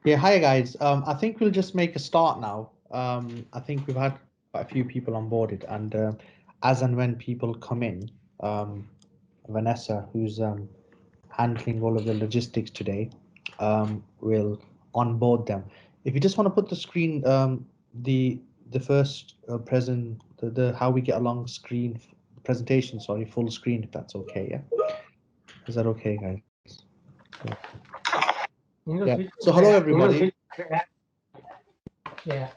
Yeah, hi guys. I think we'll just make a start now. I think we've had quite a few people onboarded, and as and when people come in, Vanessa, who's handling all of the logistics today, will onboard them. If you just want to put the screen, the first present, the how we get along screen presentation, sorry, full screen, if that's okay. Yeah, is that okay, guys? Yeah. So hello everybody. Yeah.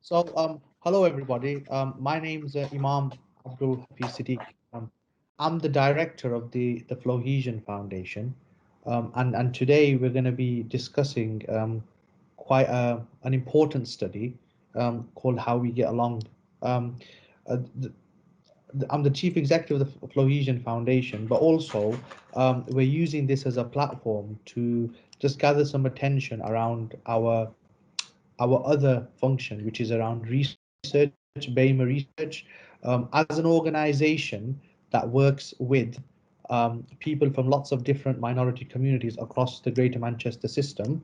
So, hello everybody. My name's Imam Abdul Hafiz Siddiq. I'm the director of the Flowhesion Foundation, and today we're going to be discussing quite an important study called How We Get Along. Um, uh, th- I'm the chief executive of the Flowhesion Foundation, but also we're using this as a platform to just gather some attention around our other function, which is around research, BEMA Research, as an organization that works with people from lots of different minority communities across the Greater Manchester system.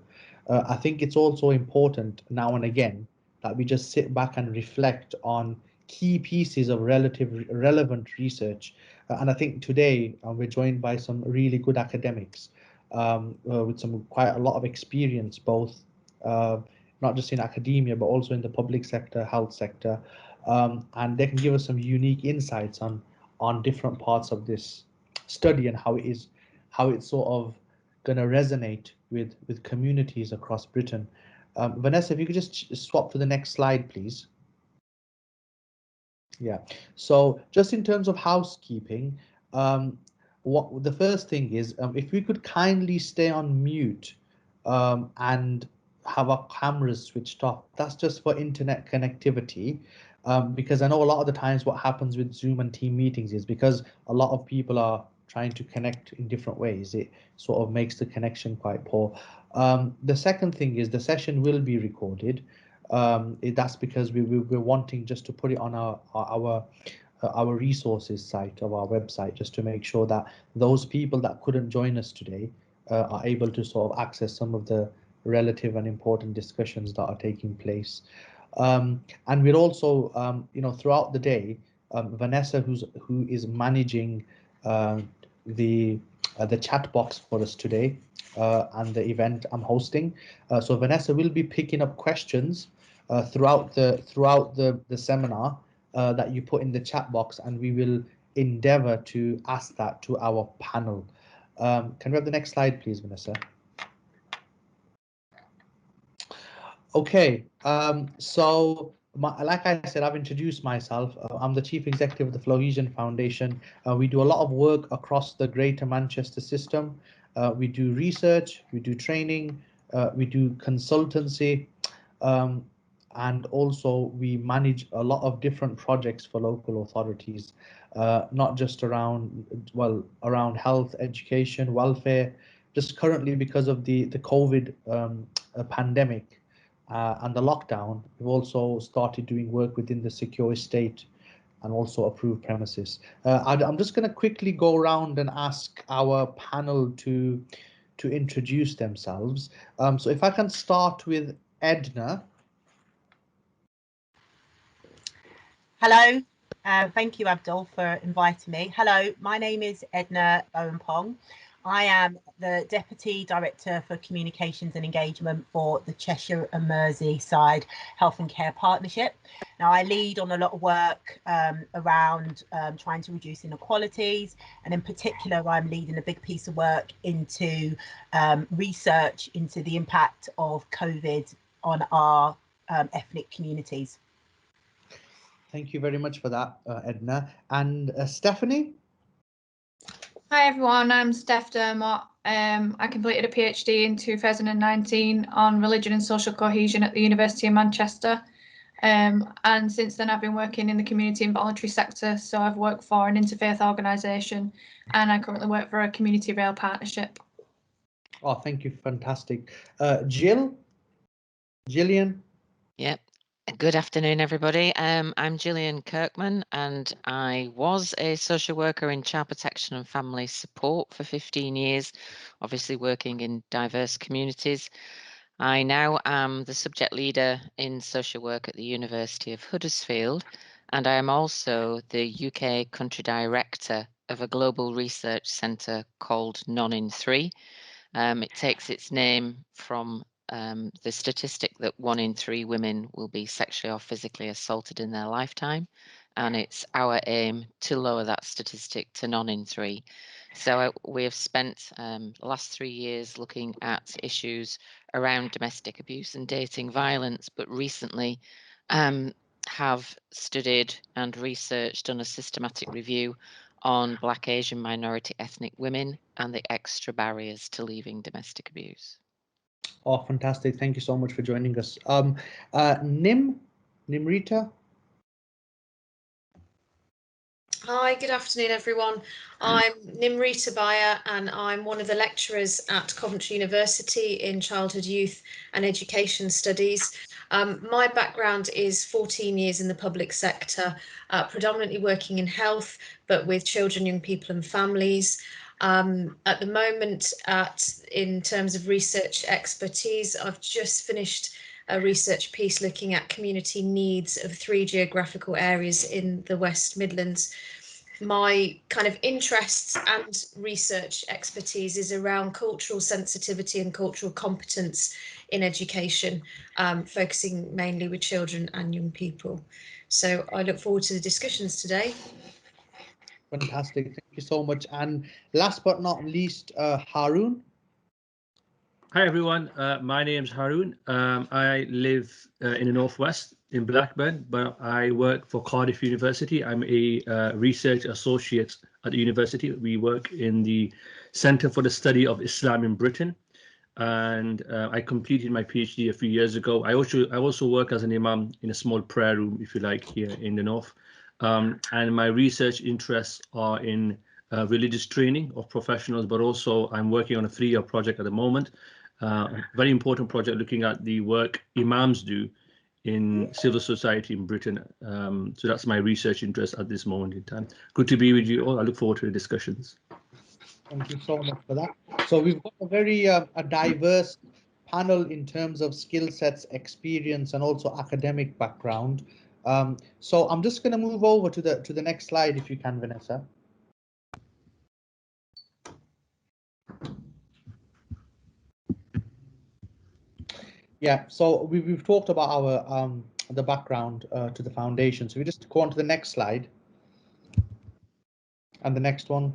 I think it's also important now and again that we just sit back and reflect on key pieces of relevant research. And I think today we're joined by some really good academics with some quite a lot of experience, both not just in academia, but also in the public sector, health sector, and they can give us some unique insights on different parts of this study and how it's sort of going to resonate with communities across Britain. Vanessa, if you could just swap to the next slide, please. Yeah. So just in terms of housekeeping, what the first thing is, if we could kindly stay on mute and have our cameras switched off. That's just for internet connectivity, because I know a lot of the times what happens with Zoom and team meetings is because a lot of people are trying to connect in different ways. It sort of makes the connection quite poor. The second thing is the session will be recorded. That's because we're wanting just to put it on our resources site of our website, just to make sure that those people that couldn't join us today are able to sort of access some of the relative and important discussions that are taking place. And we're also, throughout the day, Vanessa, who is managing uh, the the chat box for us today and the event I'm hosting. So Vanessa will be picking up questions throughout the seminar that you put in the chat box, and we will endeavor to ask that to our panel. Can we have the next slide, please, Vanessa? Okay, like I said, I've introduced myself. I'm the Chief Executive of the Flowhesion Foundation. We do a lot of work across the Greater Manchester system. We do research, we do training, we do consultancy, um, and also we manage a lot of different projects for local authorities, not just around health, education, welfare. Just currently, because of the COVID pandemic, and the lockdown, we've also started doing work within the secure estate and also approved premises. I'm just going to quickly go around and ask our panel to introduce themselves. So if I can start with Edna. Hello, thank you, Abdul, for inviting me. Hello, my name is Edna Bowen-Pong. I am the Deputy Director for Communications and Engagement for the Cheshire and Merseyside Health and Care Partnership. Now, I lead on a lot of work around trying to reduce inequalities, and in particular, I'm leading a big piece of work into research into the impact of COVID on our ethnic communities. Thank you very much for that, Edna. And Stephanie? Hi everyone, I'm Steph Dermott. I completed a PhD in 2019 on religion and social cohesion at the University of Manchester. And since then I've been working in the community and voluntary sector. So I've worked for an interfaith organisation, and I currently work for a community rail partnership. Oh, thank you. Fantastic. Gillian? Yep. Good afternoon, everybody. I'm Gillian Kirkman, and I was a social worker in child protection and family support for 15 years, obviously working in diverse communities. I now am the subject leader in social work at the University of Huddersfield, and I am also the UK country director of a global research centre called None in Three. It takes its name from the statistic that 1 in 3 women will be sexually or physically assaulted in their lifetime. And it's our aim to lower that statistic to none in 3. So we have spent the last 3 years looking at issues around domestic abuse and dating violence, but recently have studied and researched, done a systematic review on Black, Asian, minority ethnic women and the extra barriers to leaving domestic abuse. Oh, fantastic. Thank you so much for joining us. Nimrita. Hi, good afternoon, everyone. I'm Nimrita Bayer, and I'm one of the lecturers at Coventry University in Childhood, Youth and Education Studies. My background is 14 years in the public sector, predominantly working in health, but with children, young people and families. At the moment, in terms of research expertise, I've just finished a research piece looking at community needs of 3 geographical areas in the West Midlands. My kind of interests and research expertise is around cultural sensitivity and cultural competence in education, focusing mainly with children and young people. So I look forward to the discussions today. Fantastic. Thank you so much. And last but not least, Harun. Hi, everyone. My name's Harun. I live in the Northwest in Blackburn, but I work for Cardiff University. I'm a research associate at the university. We work in the Centre for the Study of Islam in Britain. And I completed my PhD a few years ago. I also work as an imam in a small prayer room, if you like, here in the North. And my research interests are in religious training of professionals, but also I'm working on a 3-year project at the moment. Very important project looking at the work imams do in civil society in Britain. So that's my research interest at this moment in time. Good to be with you all. I look forward to the discussions. Thank you so much for that. So we've got a very a diverse panel in terms of skill sets, experience, and also academic background. So I'm just going to move over to the next slide, if you can, Vanessa. Yeah, so we've talked about our the background to the foundation. So we just go on to the next slide. And the next one.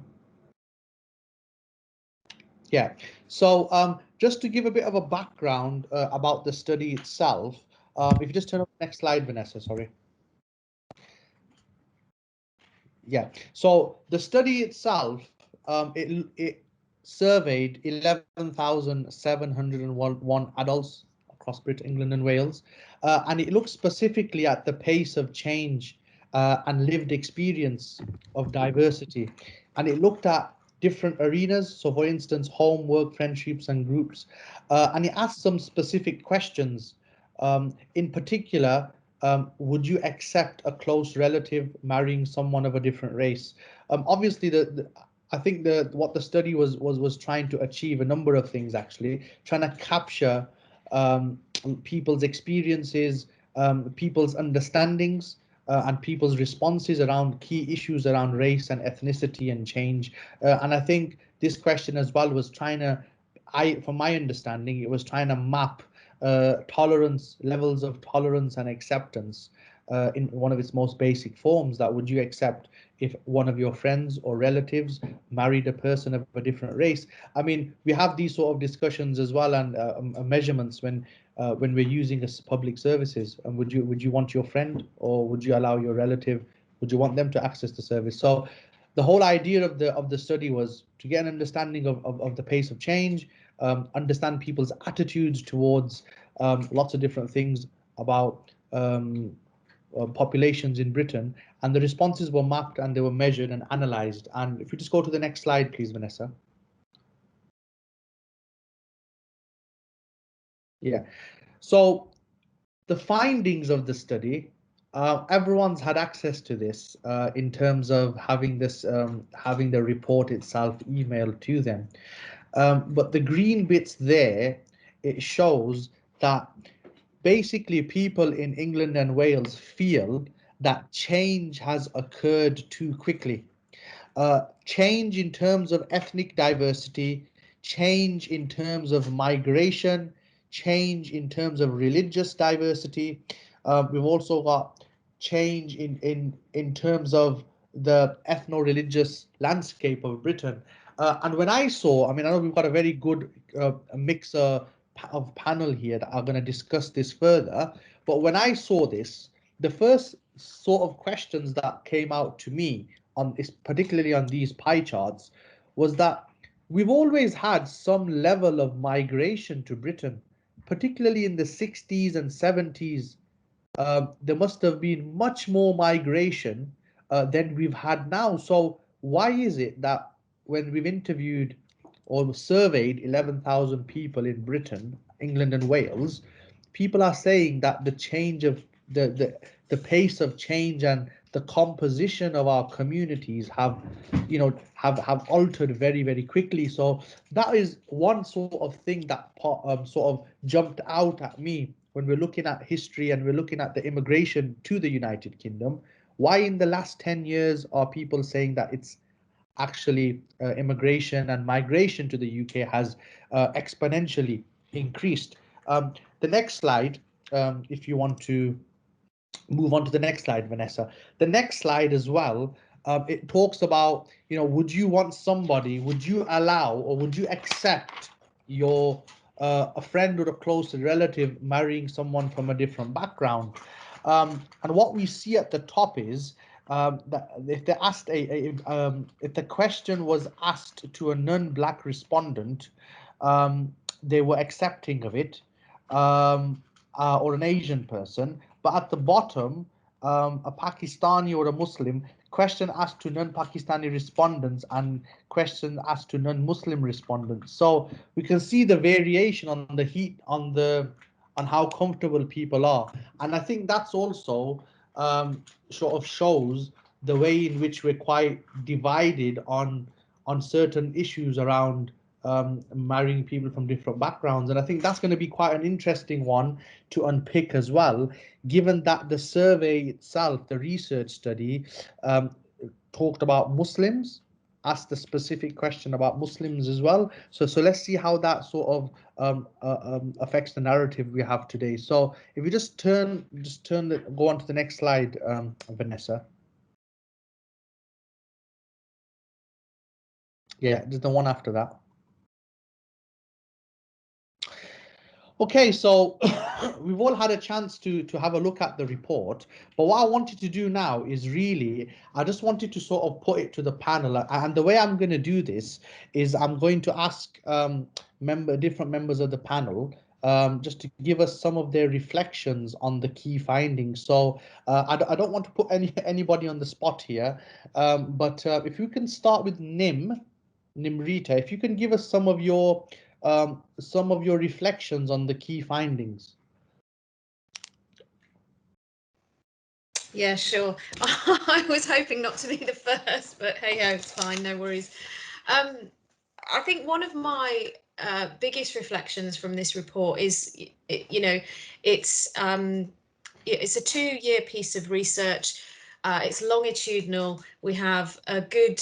Yeah, so just to give a bit of a background about the study itself, if you just turn on the next slide, Vanessa, sorry. Yeah, so the study itself, it surveyed 11,701 adults across Britain, England and Wales, and it looked specifically at the pace of change and lived experience of diversity, and it looked at different arenas. So for instance, home, work, friendships and groups, and it asked some specific questions. In particular, would you accept a close relative marrying someone of a different race? Obviously, I think what the study was trying to achieve a number of things, actually, trying to capture people's experiences, people's understandings, and people's responses around key issues around race and ethnicity and change. And I think this question as well was trying to, from my understanding, it was trying to map tolerance, levels of tolerance and acceptance in one of its most basic forms. That would you accept if one of your friends or relatives married a person of a different race? I mean, we have these sort of discussions as well, and measurements when we're using public services. And would you want your friend, or would you allow your relative? Would you want them to access the service? So the whole idea of the study was to get an understanding of the pace of change, understand people's attitudes towards lots of different things about populations in Britain, and the responses were mapped and they were measured and analysed. And if you just go to the next slide, please, Vanessa. Yeah. So the findings of the study, everyone's had access to this in terms of having this, having the report itself emailed to them. But the green bits there, it shows that basically people in England and Wales feel that change has occurred too quickly. Change in terms of ethnic diversity, change in terms of migration, change in terms of religious diversity. We've also got change in terms of the ethno-religious landscape of Britain. And when I saw, I mean, I know we've got a very good mix of panel here that are going to discuss this further, but when I saw this, the first sort of questions that came out to me on this, particularly on these pie charts, was that we've always had some level of migration to Britain, particularly in the 60s and 70s. There must have been much more migration than we've had now. So why is it that when we've interviewed or surveyed 11,000 people in Britain, England and Wales, people are saying that the change of the pace of change and the composition of our communities have, you know, have altered very, very quickly. So that is one sort of thing that sort of jumped out at me when we're looking at history and we're looking at the immigration to the United Kingdom. Why in the last 10 years are people saying that it's actually immigration and migration to the UK has exponentially increased? The next slide, if you want to move on to the next slide, Vanessa. The next slide as well, it talks about, you know, would you want somebody, would you allow or would you accept your a friend or a close relative marrying someone from a different background? And what we see at the top is that if they asked if the question was asked to a non-black respondent, they were accepting of it, or an Asian person. But at the bottom, a Pakistani or a Muslim, question asked to non-Pakistani respondents and question asked to non-Muslim respondents. So we can see the variation on the heat, on how comfortable people are. And I think that's also sort of shows the way in which we're quite divided on certain issues around marrying people from different backgrounds. And I think that's going to be quite an interesting one to unpick as well, given that the survey itself, the research study, talked about Muslims, asked a specific question about Muslims as well. So let's see how that sort of affects the narrative we have today. So if you just go on to the next slide, Vanessa. Yeah, just the one after that. Okay, so we've all had a chance to have a look at the report, but what I wanted to do now is really, I just wanted to sort of put it to the panel, and the way I'm going to do this is I'm going to ask different members of the panel just to give us some of their reflections on the key findings. So I don't want to put anybody on the spot here, but if you can start with Nimrita, if you can give us some of your reflections on the key findings. Yeah, sure. I was hoping not to be the first, but hey ho, it's fine, no worries. I think one of my biggest reflections from this report is, you know, it's a 2-year piece of research. It's longitudinal. We have a good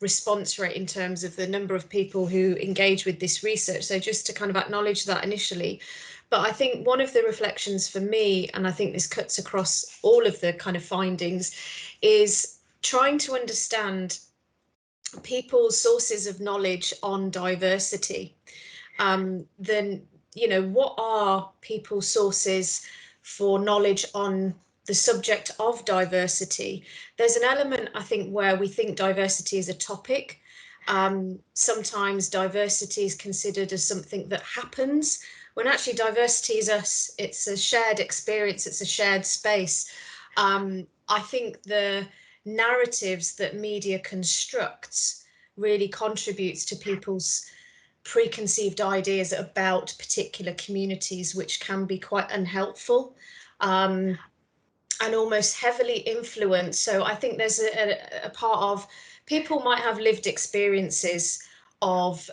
response rate in terms of the number of people who engage with this research. So just to kind of acknowledge that initially. But I think one of the reflections for me, and I think this cuts across all of the kind of findings, is trying to understand people's sources of knowledge on diversity. Then, you know, what are people's sources for knowledge on the subject of diversity? There's an element, I think, where we think diversity is a topic. Sometimes diversity is considered as something that happens, when actually diversity is us. It's a shared experience, it's a shared space. I think the narratives that media constructs really contributes to people's preconceived ideas about particular communities, which can be quite unhelpful and almost heavily influenced. So I think there's a part of people might have lived experiences of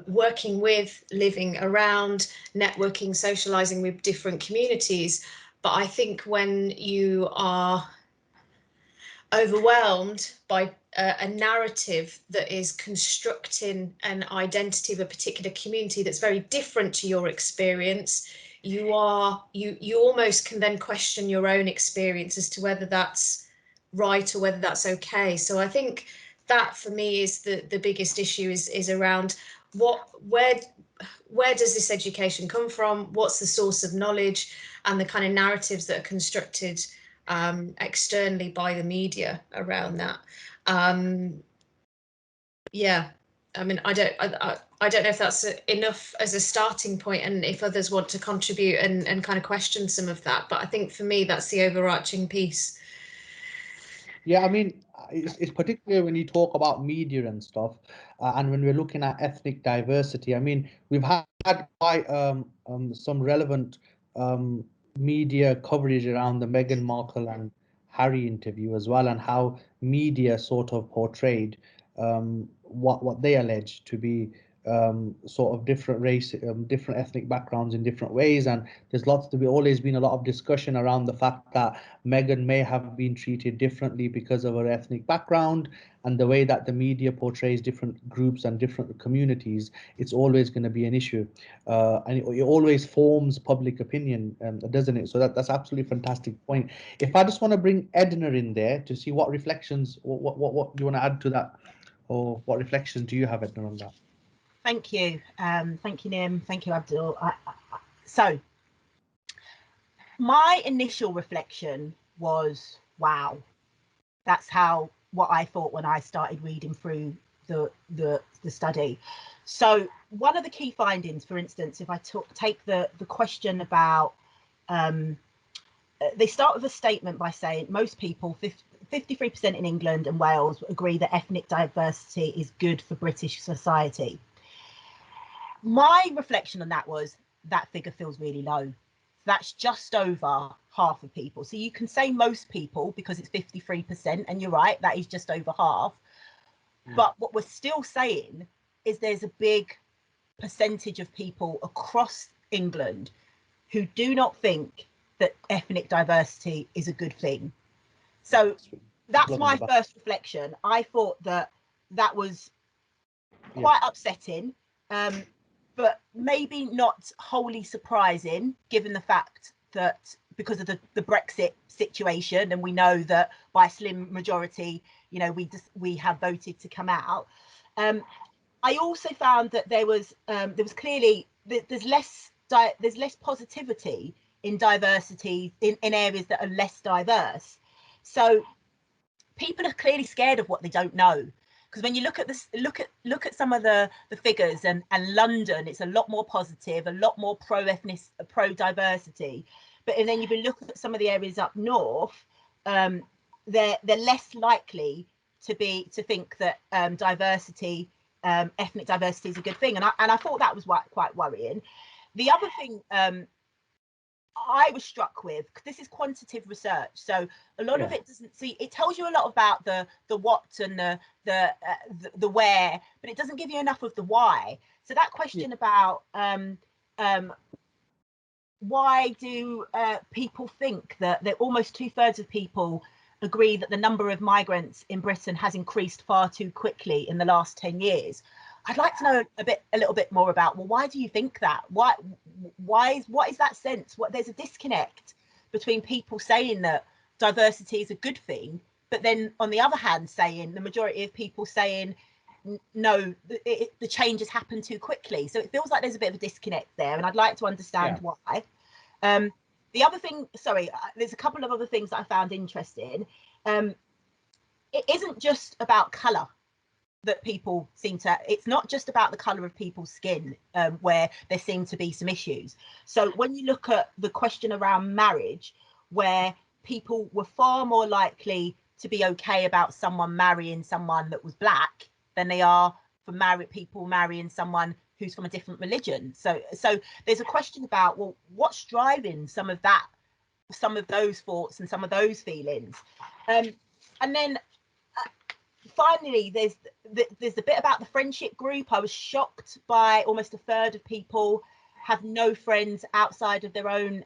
working with, living around, networking, socializing with different communities. But I think when you are overwhelmed by a narrative that is constructing an identity of a particular community that's very different to your experience, you almost can then question your own experience as to whether that's right or whether that's okay. So I think that for me is the biggest issue is around where does this education come from? What's the source of knowledge and the kind of narratives that are constructed externally by the media around that. Yeah, I mean, I don't know if that's enough as a starting point, and if others want to contribute and kind of question some of that. But I think for me, that's the overarching piece. Yeah, I mean, it's particularly when you talk about media and stuff, and when we're looking at ethnic diversity. I mean, we've had quite some relevant media coverage around the Meghan Markle and Harry interview as well, and how media sort of portrayed what they allege to be sort of different race, different ethnic backgrounds in different ways. And there's always been a lot of discussion around the fact that Meghan may have been treated differently because of her ethnic background, and the way that the media portrays different groups and different communities, it's always going to be an issue, and it always forms public opinion, doesn't it? So that's absolutely fantastic point. If I just want to bring Edna in there to see what reflections, what do you want to add to that, or what reflections do you have, Edna, on that? Thank you, Nim. Thank you, Abdul. So my initial reflection was, wow, that's what I thought when I started reading through the study. So one of the key findings, for instance, if I take the question about, they start with a statement by saying most people, 53% in England and Wales, agree that ethnic diversity is good for British society. My reflection on that was, that figure feels really low. That's just over half of people. So you can say most people because it's 53%, and you're right, that is just over half. But what we're still saying is there's a big percentage of people across England who do not think that ethnic diversity is a good thing. So that's my first reflection. I thought that was quite upsetting. But maybe not wholly surprising, given the fact that because of the Brexit situation, and we know that by a slim majority, you know, we have voted to come out. I also found that there was clearly there's less positivity in diversity in areas that are less diverse. So people are clearly scared of what they don't know. Because when you look at this, look at some of the figures, and London, it's a lot more positive, a lot more pro diversity. But then you look at some of the areas up north, they're less likely to think that diversity, ethnic diversity, is a good thing. And I thought that was quite worrying. The other thing I was struck with, because this is quantitative research, so a lot of it doesn't see. It tells you a lot about the what and the where, but it doesn't give you enough of the why. So that question about why do people think that almost 2/3 of people agree that the number of migrants in Britain has increased far too quickly in the last 10 years? I'd like to know a little bit more about, well, why do you think that? What is that sense? There's a disconnect between people saying that diversity is a good thing, but then on the other hand, saying the majority of people saying no, the changes happen too quickly. So it feels like there's a bit of a disconnect there, and I'd like to understand why. The other thing, sorry, there's a couple of other things that I found interesting. It isn't just about colour that people seem to, it's not just about the colour of people's skin, where there seem to be some issues. So when you look at the question around marriage, where people were far more likely to be okay about someone marrying someone that was black than they are married people marrying someone who's from a different religion. So there's a question about, well, what's driving some of those thoughts and some of those feelings, and then finally there's the bit about the friendship group. I was shocked by almost a third of people have no friends outside of their own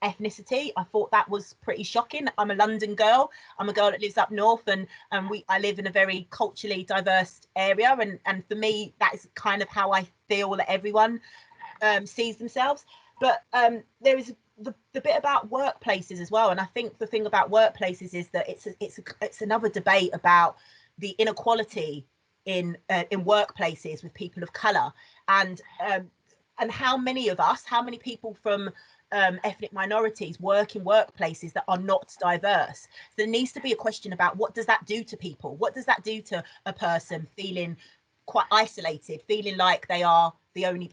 ethnicity. I thought that was pretty shocking. I'm a London girl. I'm a girl that lives up north, and I live in a very culturally diverse area, and for me that is kind of how I feel that everyone sees themselves. But there is the bit about workplaces as well, and I think the thing about workplaces is that it's another debate about the inequality in workplaces with people of colour, and how many people from ethnic minorities work in workplaces that are not diverse. So there needs to be a question about, what does that do to people? What does that do to a person feeling quite isolated, feeling like they are the only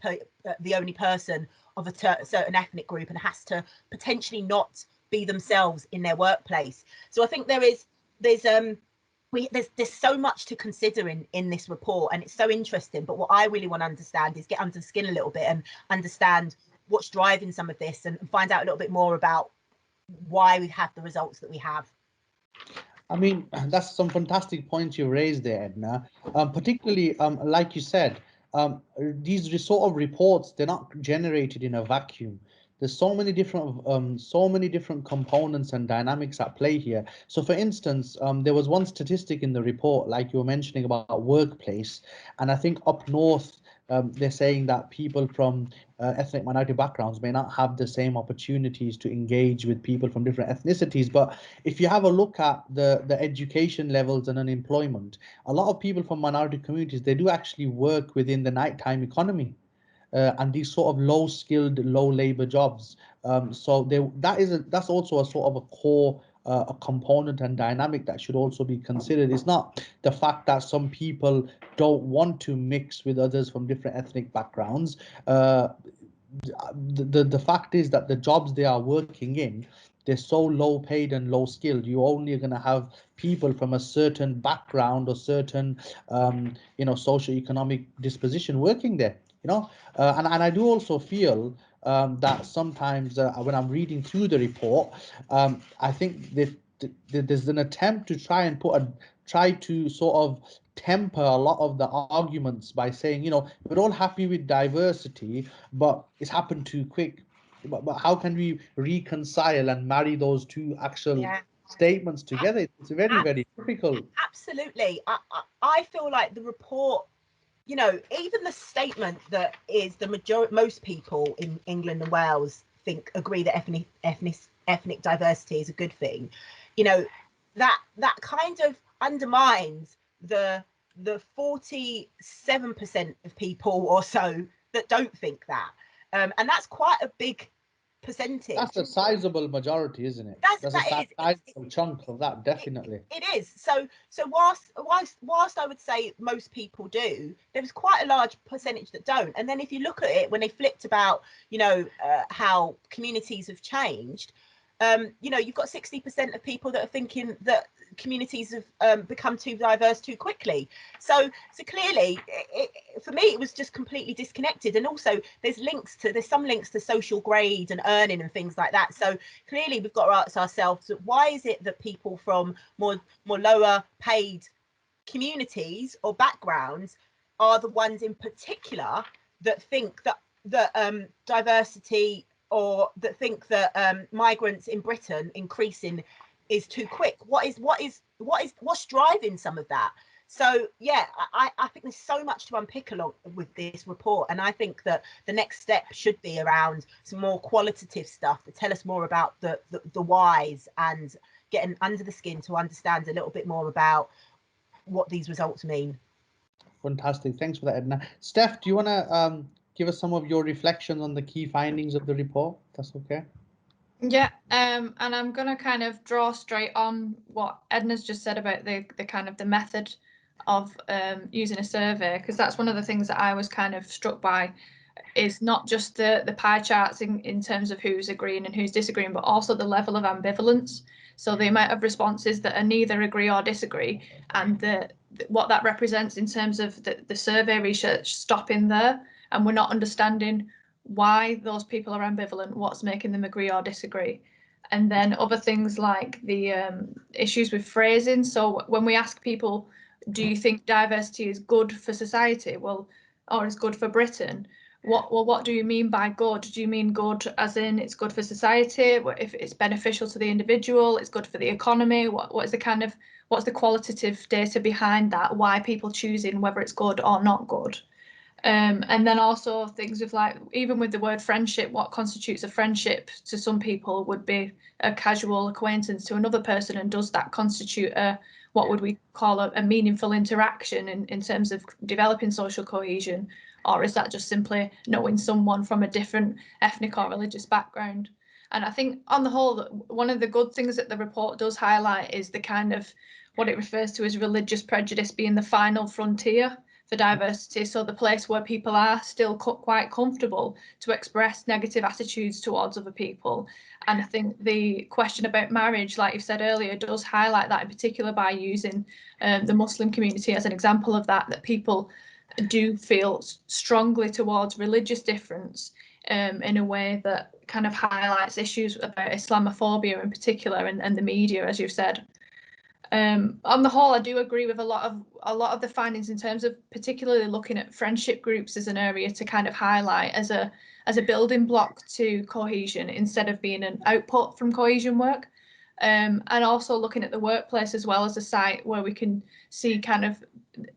person of a certain ethnic group and has to potentially not be themselves in their workplace? So I think there's so much to consider in this report, and it's so interesting. But what I really want to understand is get under the skin a little bit and understand what's driving some of this, and find out a little bit more about why we have the results that we have. I mean, that's some fantastic points you raised there, Edna. Particularly, like you said, these sort of reports, they're not generated in a vacuum. There's so many different components and dynamics at play here. So for instance, there was one statistic in the report, like you were mentioning, about workplace, and I think up north, they're saying that people from ethnic minority backgrounds may not have the same opportunities to engage with people from different ethnicities. But if you have a look at the education levels and unemployment, a lot of people from minority communities, they do actually work within the nighttime economy. And these sort of low-skilled, low-labor jobs. So that's also a sort of a core a component and dynamic that should also be considered. It's not the fact that some people don't want to mix with others from different ethnic backgrounds. The fact is that the jobs they are working in, they're so low paid and low skilled. You're only going to have people from a certain background or certain socioeconomic disposition working there. And I do also feel that sometimes when I'm reading through the report, I think that there's an attempt to try to sort of temper a lot of the arguments by saying, we're all happy with diversity, but it's happened too quick. But how can we reconcile and marry those two actual statements together? It's very, very difficult. Absolutely. I feel like the report, even the statement that is most people in England and Wales agree that ethnic diversity is a good thing. That kind of undermines the 47% of people or so that don't think that, and that's quite a big percentage. That's a sizable majority, isn't it? That's a sizable chunk of that, definitely. It is. So whilst I would say most people do, there's quite a large percentage that don't. And then if you look at it, when they flipped about, how communities have changed, you've got 60% of people that are thinking that communities have become too diverse too quickly. So clearly, for me, it was just completely disconnected. And also, there's some links to social grade and earning and things like that. So clearly, we've got to ask ourselves, why is it that people from more lower paid communities or backgrounds are the ones in particular that think that diversity, or that think that migrants in Britain increasing is too quick? What's driving some of that? So yeah, I think there's so much to unpick along with this report, and I think that the next step should be around some more qualitative stuff to tell us more about the whys, and getting under the skin to understand a little bit more about what these results mean. Fantastic, thanks for that, Edna. Steph, do you want to give us some of your reflections on the key findings of the report? That's okay. Yeah, and I'm going to kind of draw straight on what Edna's just said about the kind of the method of using a survey, because that's one of the things that I was kind of struck by is not just the pie charts in terms of who's agreeing and who's disagreeing, but also the level of ambivalence. So the amount of responses that are neither agree or disagree, and what that represents in terms of the survey research stopping there, and we're not understanding why those people are ambivalent, what's making them agree or disagree. And then other things like the issues with phrasing. So when we ask people, do you think diversity is good for society? Well, or is good for Britain? What do you mean by good? Do you mean good as in it's good for society? If it's beneficial to the individual, it's good for the economy? What's the qualitative data behind that? Why people choosing whether it's good or not good? And then also things with, like, even with the word friendship, what constitutes a friendship to some people would be a casual acquaintance to another person, and does that constitute what would we call a meaningful interaction in terms of developing social cohesion? Or is that just simply knowing someone from a different ethnic or religious background? And I think on the whole, one of the good things that the report does highlight is the kind of what it refers to as religious prejudice being the final frontier for diversity. So the place where people are still quite comfortable to express negative attitudes towards other people. And I think the question about marriage, like you said earlier, does highlight that, in particular by using the Muslim community as an example of that people do feel strongly towards religious difference in a way that kind of highlights issues about Islamophobia in particular, and the media, as you've said. On the whole, I do agree with a lot of the findings in terms of particularly looking at friendship groups as an area to kind of highlight as a building block to cohesion instead of being an output from cohesion work. And also looking at the workplace as well as a site where we can see kind of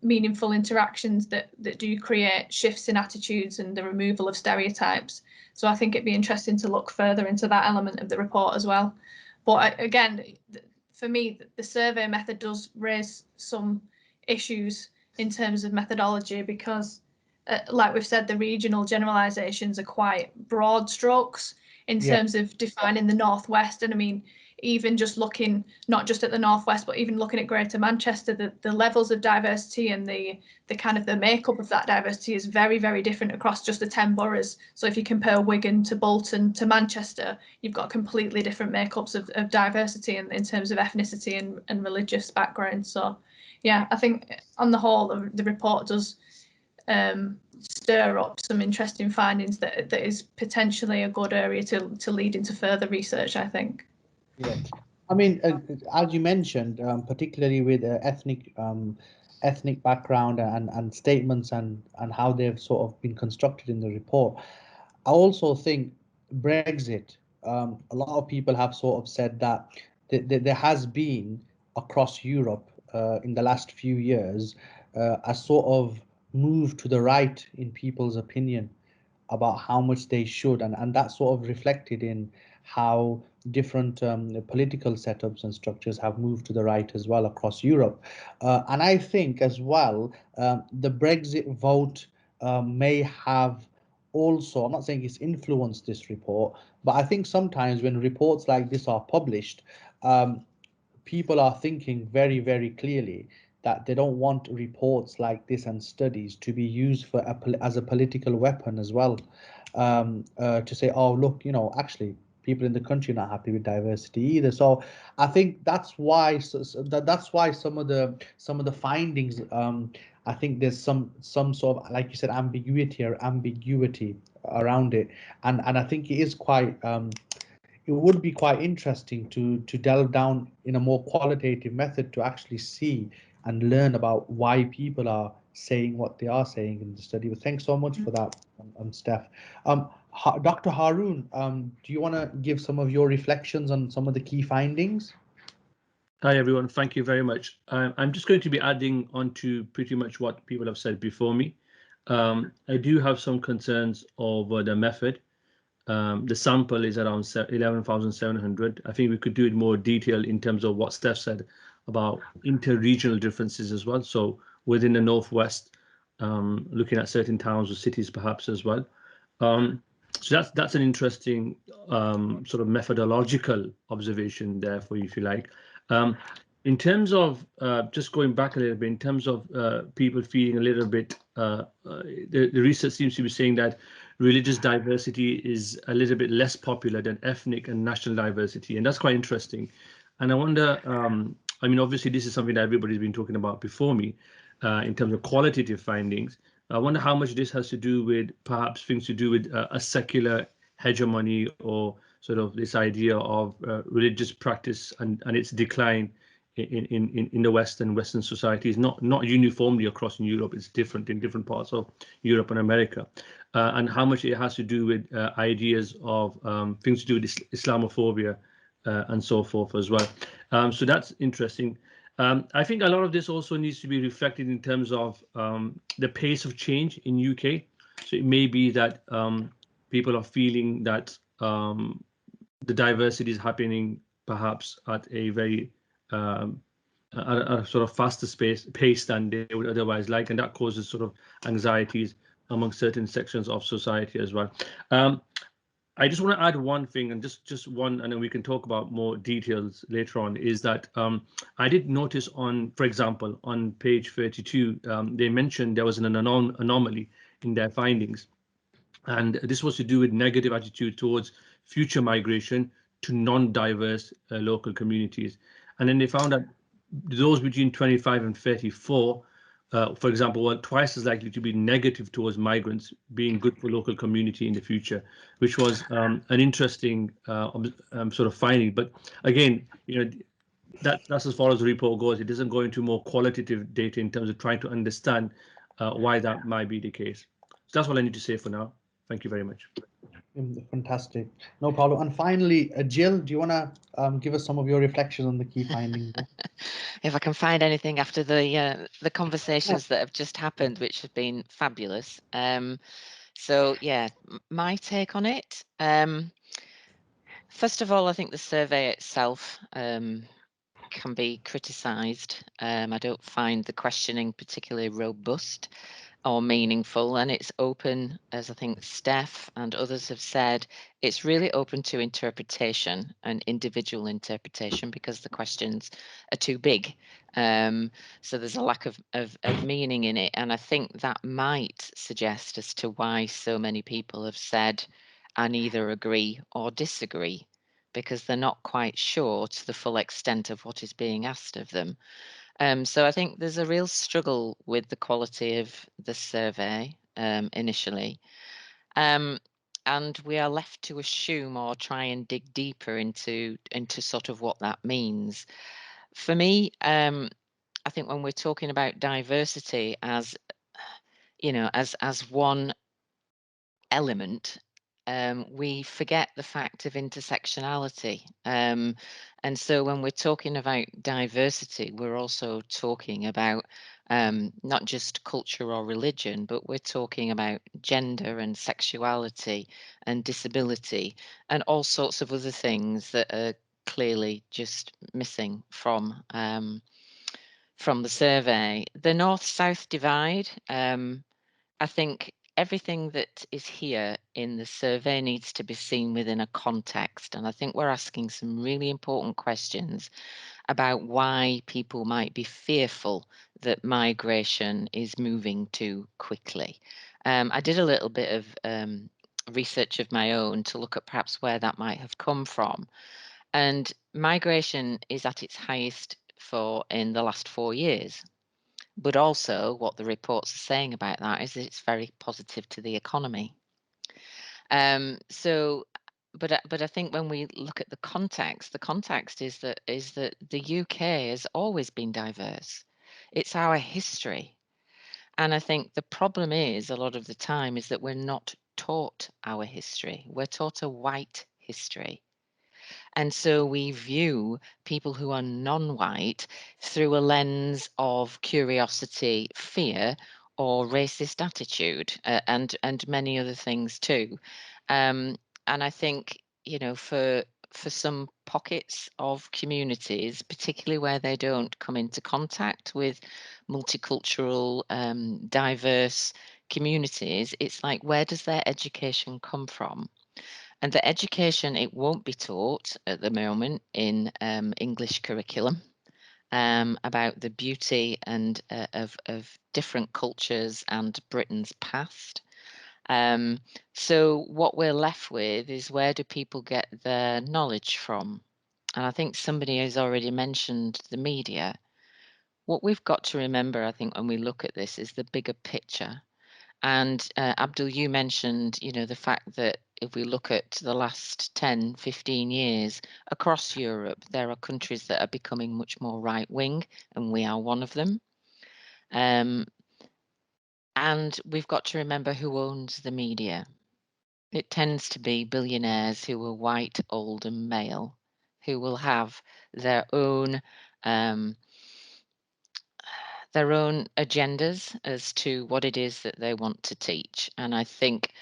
meaningful interactions that do create shifts in attitudes and the removal of stereotypes. So I think it'd be interesting to look further into that element of the report as well. But again, for me, the survey method does raise some issues in terms of methodology because, like we've said, the regional generalisations are quite broad strokes in terms of defining the Northwest. And I mean, even just looking not just at the Northwest, but even looking at Greater Manchester, the levels of diversity and the kind of the makeup of that diversity is very, very different across just the 10 boroughs. So if you compare Wigan to Bolton to Manchester, you've got completely different makeups of diversity in terms of ethnicity and religious background. So yeah, I think on the whole, the report does stir up some interesting findings that is potentially a good area to lead into further research, I think. Yeah, I mean, as you mentioned, particularly with ethnic background and statements and how they've sort of been constructed in the report, I also think Brexit. A lot of people have sort of said that there has been across Europe in the last few years a sort of move to the right in people's opinion about how much they should, and that's sort of reflected in how different political setups and structures have moved to the right as well across Europe. And I think as well, the Brexit vote may have also, I'm not saying it's influenced this report, but I think sometimes when reports like this are published, people are thinking very, very clearly that they don't want reports like this and studies to be used for as a political weapon as well, to say, oh, look, actually, people in the country are not happy with diversity either. So I think that's why some of the findings, I think there's some sort of, like you said, ambiguity around it, and I think it is quite. It would be quite interesting to delve down in a more qualitative method to actually see and learn about why people are saying what they are saying in the study. But thanks so much for that, Steph. Dr. Haroon, do you want to give some of your reflections on some of the key findings? Hi, everyone. Thank you very much. I'm just going to be adding on to pretty much what people have said before me. I do have some concerns over the method. The sample is around 11,700. I think we could do it more detailed in terms of what Steph said about inter-regional differences as well. So within the Northwest, looking at certain towns or cities perhaps as well. So that's an interesting sort of methodological observation there for you, if you like. In terms of just going back a little bit, in terms of people feeling a little bit, the research seems to be saying that religious diversity is a little bit less popular than ethnic and national diversity, and that's quite interesting. And I wonder, I mean, obviously this is something that everybody's been talking about before me in terms of qualitative findings. I wonder how much this has to do with perhaps things to do with a secular hegemony, or sort of this idea of religious practice and its decline in the Western societies, not uniformly across in Europe. It's different in different parts of Europe and America, and how much it has to do with ideas of things to do with Islamophobia and so forth as well. So that's interesting. I think a lot of this also needs to be reflected in terms of the pace of change in UK. So it may be that people are feeling that the diversity is happening perhaps at a very at a sort of faster pace than they would otherwise like, and that causes sort of anxieties among certain sections of society as well. I just want to add one thing, and just one, and then we can talk about more details later on, is that I did notice on, for example, on page 32, they mentioned there was an anomaly in their findings. And this was to do with negative attitude towards future migration to non-diverse local communities. And then they found that those between 25 and 34, for example, were twice as likely to be negative towards migrants being good for local community in the future, which was an interesting sort of finding. But again, you know, that's as far as the report goes. It doesn't go into more qualitative data in terms of trying to understand why that might be the case. So that's what I need to say for now. Thank you very much. Fantastic. No problem. And finally, Jill, do you want to give us some of your reflections on the key findings? If I can find anything after the conversations that have just happened, which have been fabulous. So yeah, my take on it. First of all, I think the survey itself can be criticised. I don't find the questioning particularly robust or meaningful, and it's open, as I think Steph and others have said, it's really open to interpretation and individual interpretation because the questions are too big. So there's a lack of meaning in it, and I think that might suggest as to why so many people have said, I neither agree or disagree, because they're not quite sure to the full extent of what is being asked of them. So I think there's a real struggle with the quality of the survey initially. And we are left to assume or try and dig deeper into sort of what that means. For me, I think when we're talking about diversity as, you know, as one element, we forget the fact of intersectionality. And so when we're talking about diversity, we're also talking about not just culture or religion, but we're talking about gender and sexuality and disability and all sorts of other things that are clearly just missing from the survey. The North-South divide, I think everything that is here in the survey needs to be seen within a context. And I think we're asking some really important questions about why people might be fearful that migration is moving too quickly. I did a little bit of research of my own to look at perhaps where that might have come from. And migration is at its highest in the last 4 years. But also what the reports are saying about that is that it's very positive to the economy. But I think when we look at the context is that the UK has always been diverse. It's our history. And I think the problem is a lot of the time is that we're not taught our history. We're taught a white history. And so we view people who are non-white through a lens of curiosity, fear, or racist attitude, and many other things too. And I think, you know, for some pockets of communities, particularly where they don't come into contact with multicultural, diverse communities, it's like, where does their education come from? And the education, it won't be taught at the moment in English curriculum about the beauty and of different cultures and Britain's past. So what we're left with is, where do people get their knowledge from? And I think somebody has already mentioned the media. What we've got to remember, I think, when we look at this, is the bigger picture. And Abdul, you mentioned, the fact that if we look at the last 10, 15 years across Europe, there are countries that are becoming much more right-wing, and we are one of them. And we've got to remember who owns the media. It tends to be billionaires who are white, old, and male, who will have their own agendas as to what it is that they want to teach. And I think,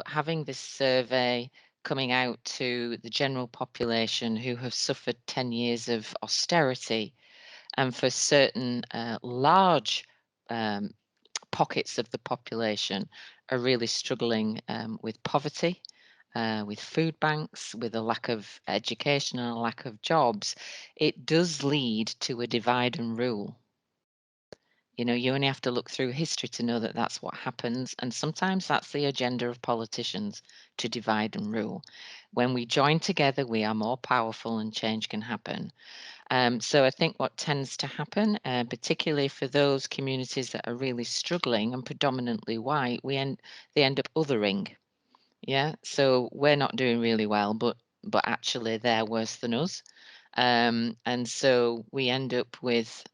having this survey coming out to the general population who have suffered 10 years of austerity, and for certain large pockets of the population are really struggling with poverty, with food banks, with a lack of education and a lack of jobs, it does lead to a divide and rule. You only have to look through history to know that that's what happens. And sometimes that's the agenda of politicians, to divide and rule. When we join together, we are more powerful and change can happen. So I think what tends to happen, particularly for those communities that are really struggling and predominantly white, they end up othering. Yeah, so we're not doing really well, but actually they're worse than us. And so we end up with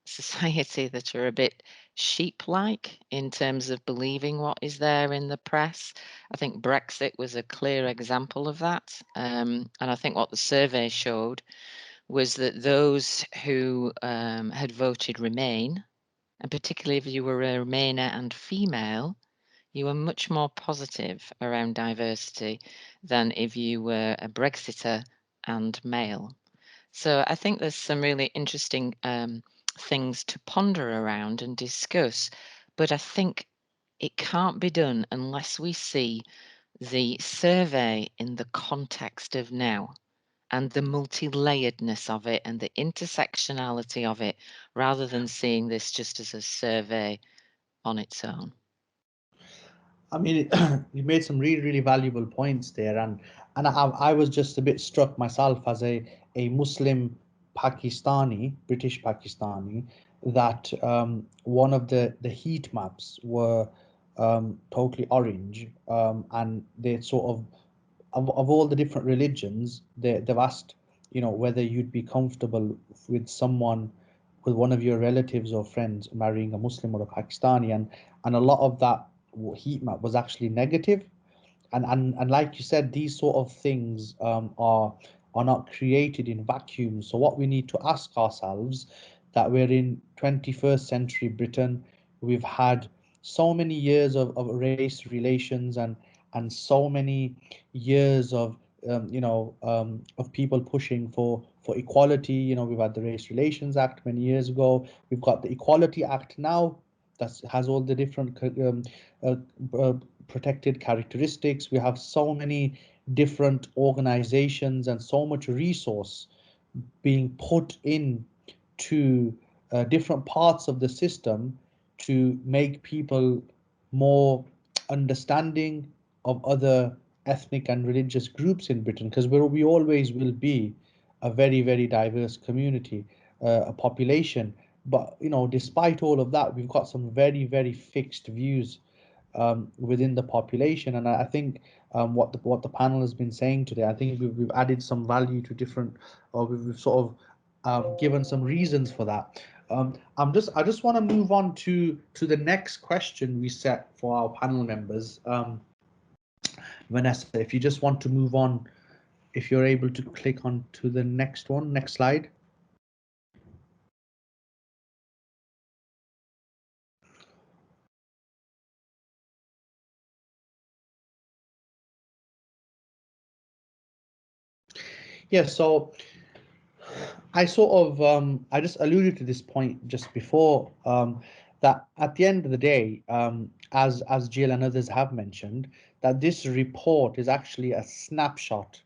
society that are a bit sheep-like in terms of believing what is there in the press. I think Brexit was a clear example of that. And I think what the survey showed was that those who had voted Remain, and particularly if you were a Remainer and female, you were much more positive around diversity than if you were a Brexiter and male. So I think there's some really interesting things to ponder around and discuss, but I think it can't be done unless we see the survey in the context of now, and the multi-layeredness of it and the intersectionality of it, rather than seeing this just as a survey on its own. I mean, you made some really, really valuable points there, and I was just a bit struck myself as a Muslim Pakistani, British Pakistani, that one of the heat maps were totally orange, and they sort of all the different religions, they've asked, whether you'd be comfortable with someone, with one of your relatives or friends marrying a Muslim or a Pakistani, and a lot of that heat map was actually negative. And like you said, these sort of things are not created in vacuums. So what we need to ask ourselves, that we're in 21st century Britain, we've had so many years of race relations, and so many years of of people pushing for equality. We've had the Race Relations Act many years ago. We've got the Equality Act now that has all the different protected characteristics. We have so many different organizations and so much resource being put in to different parts of the system to make people more understanding of other ethnic and religious groups in Britain, because we always will be a very, very diverse community, a population. But despite all of that, we've got some very, very fixed views within the population. And I think what the panel has been saying today, I think we've added some value to different, or we've sort of given some reasons for that. I just want to move on to the next question we set for our panel members. Vanessa, if you just want to move on, if you're able to click on to the next one, next slide. Yeah, so I sort of I just alluded to this point just before, that at the end of the day, as Jill and others have mentioned, that this report is actually a snapshot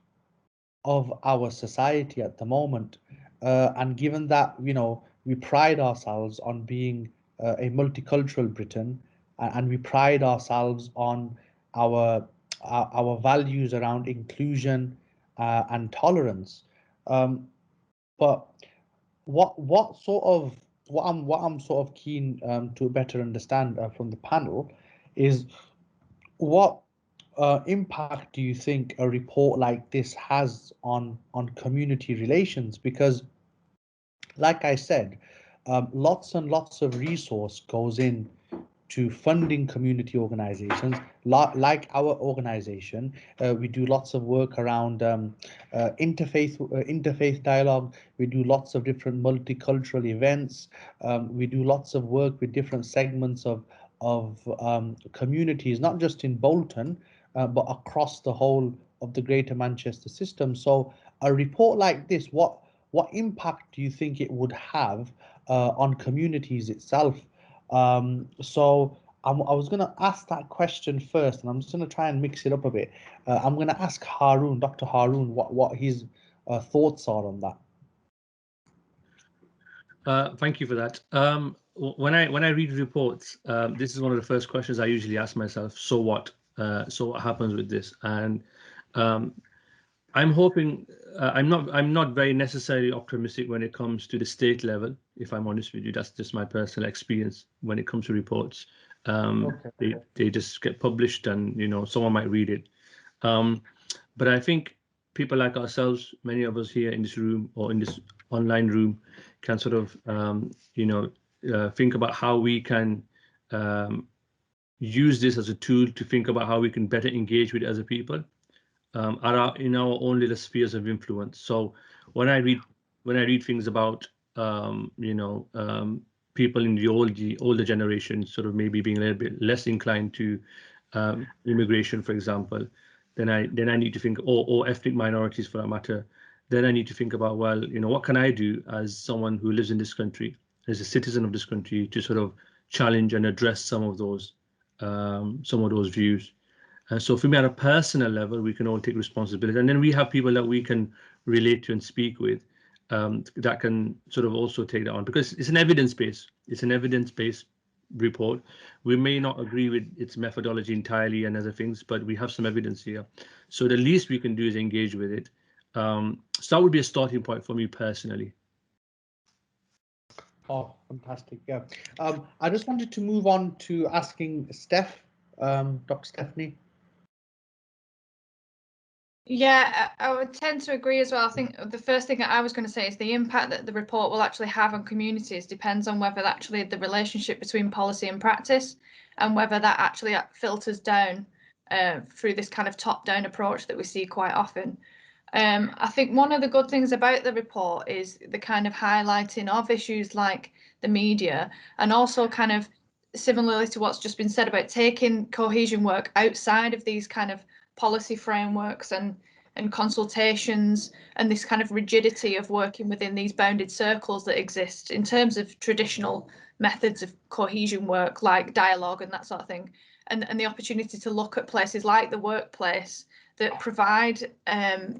of our society at the moment, and given that we pride ourselves on being a multicultural Britain, and we pride ourselves on our values around inclusion and tolerance. But what I'm sort of keen to better understand from the panel is what impact do you think a report like this has on community relations? Because, like I said, lots and lots of resource goes in to funding community organizations like our organization. We do lots of work around interfaith dialogue. We do lots of different multicultural events. We do lots of work with different segments of communities, not just in Bolton, but across the whole of the Greater Manchester system. So a report like this, what impact do you think it would have on communities itself? So I was going to ask that question first, and I'm just going to try and mix it up a bit. I'm going to ask Haroon, Dr. Haroon, what his thoughts are on that. Thank you for that. When I read reports, this is one of the first questions I usually ask myself. So what? So what happens with this? And I'm hoping I'm not very necessarily optimistic when it comes to the state level. If I'm honest with you, that's just my personal experience when it comes to reports. Okay. They just get published, and someone might read it. But I think people like ourselves, many of us here in this room or in this online room, can sort of think about how we can use this as a tool to think about how we can better engage with other people in our own little spheres of influence. So when I read things about people in the older generation sort of maybe being a little bit less inclined to immigration, for example, then I need to think, or ethnic minorities for that matter, then I need to think about, well, what can I do as someone who lives in this country, as a citizen of this country, to sort of challenge and address some of those views. And so for me, at a personal level, we can all take responsibility, and then we have people that we can relate to and speak with that can sort of also take that on, because it's an evidence-based report. We may not agree with its methodology entirely and other things, but we have some evidence here. So the least we can do is engage with it. So that would be a starting point for me personally. Oh, fantastic. Yeah. I just wanted to move on to asking Steph, Dr. Stephanie. Yeah, I would tend to agree as well. I think the first thing that I was going to say is the impact that the report will actually have on communities depends on whether actually the relationship between policy and practice, and whether that actually filters down through this kind of top-down approach that we see quite often. I think one of the good things about the report is the kind of highlighting of issues like the media, and also kind of similarly to what's just been said about taking cohesion work outside of these kind of policy frameworks and consultations, and this kind of rigidity of working within these bounded circles that exist in terms of traditional methods of cohesion work like dialogue and that sort of thing, and the opportunity to look at places like the workplace that provide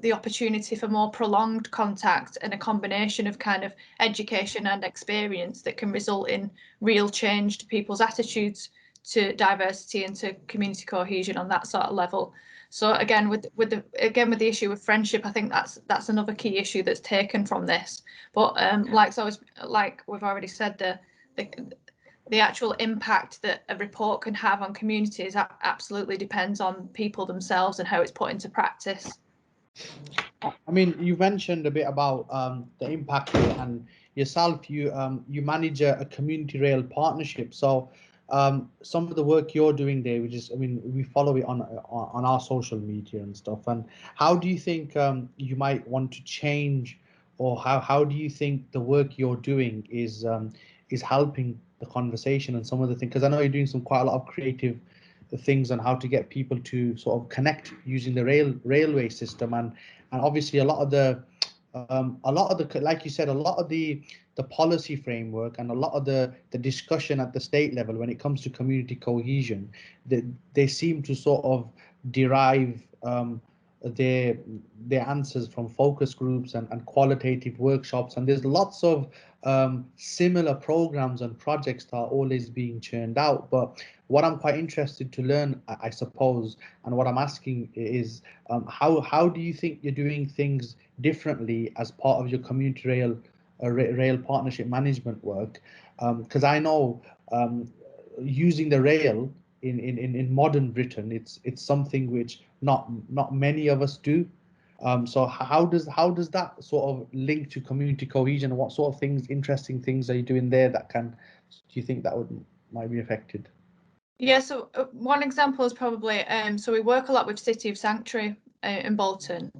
the opportunity for more prolonged contact and a combination of kind of education and experience that can result in real change to people's attitudes to diversity and to community cohesion on that sort of level. So again, with the issue of friendship, I think that's another key issue that's taken from this. But like we've already said, the actual impact that a report can have on communities absolutely depends on people themselves and how it's put into practice. I mean, you mentioned a bit about the impact, and yourself, you manage a community rail partnership. So some of the work you're doing there, which is, I mean, we follow it on our social media and stuff. And how do you think you might want to change, or how do you think the work you're doing is helping the conversation and some of the things? Because I know you're doing quite a lot of creative things on how to get people to sort of connect using the railway system, and obviously a lot of the like you said, a lot of the policy framework and a lot of the discussion at the state level when it comes to community cohesion, they seem to sort of derive their answers from focus groups and qualitative workshops, and there's lots of similar programs and projects that are always being churned out. But what I'm quite interested to learn, I suppose, and what I'm asking is, how do you think you're doing things differently as part of your community rail partnership management work? Because I know using the rail in modern Britain, it's something which not many of us do. So how does that sort of link to community cohesion? What sort of things, interesting things, are you doing there that do you think that might be affected? Yeah, so one example is probably, so we work a lot with City of Sanctuary in Bolton,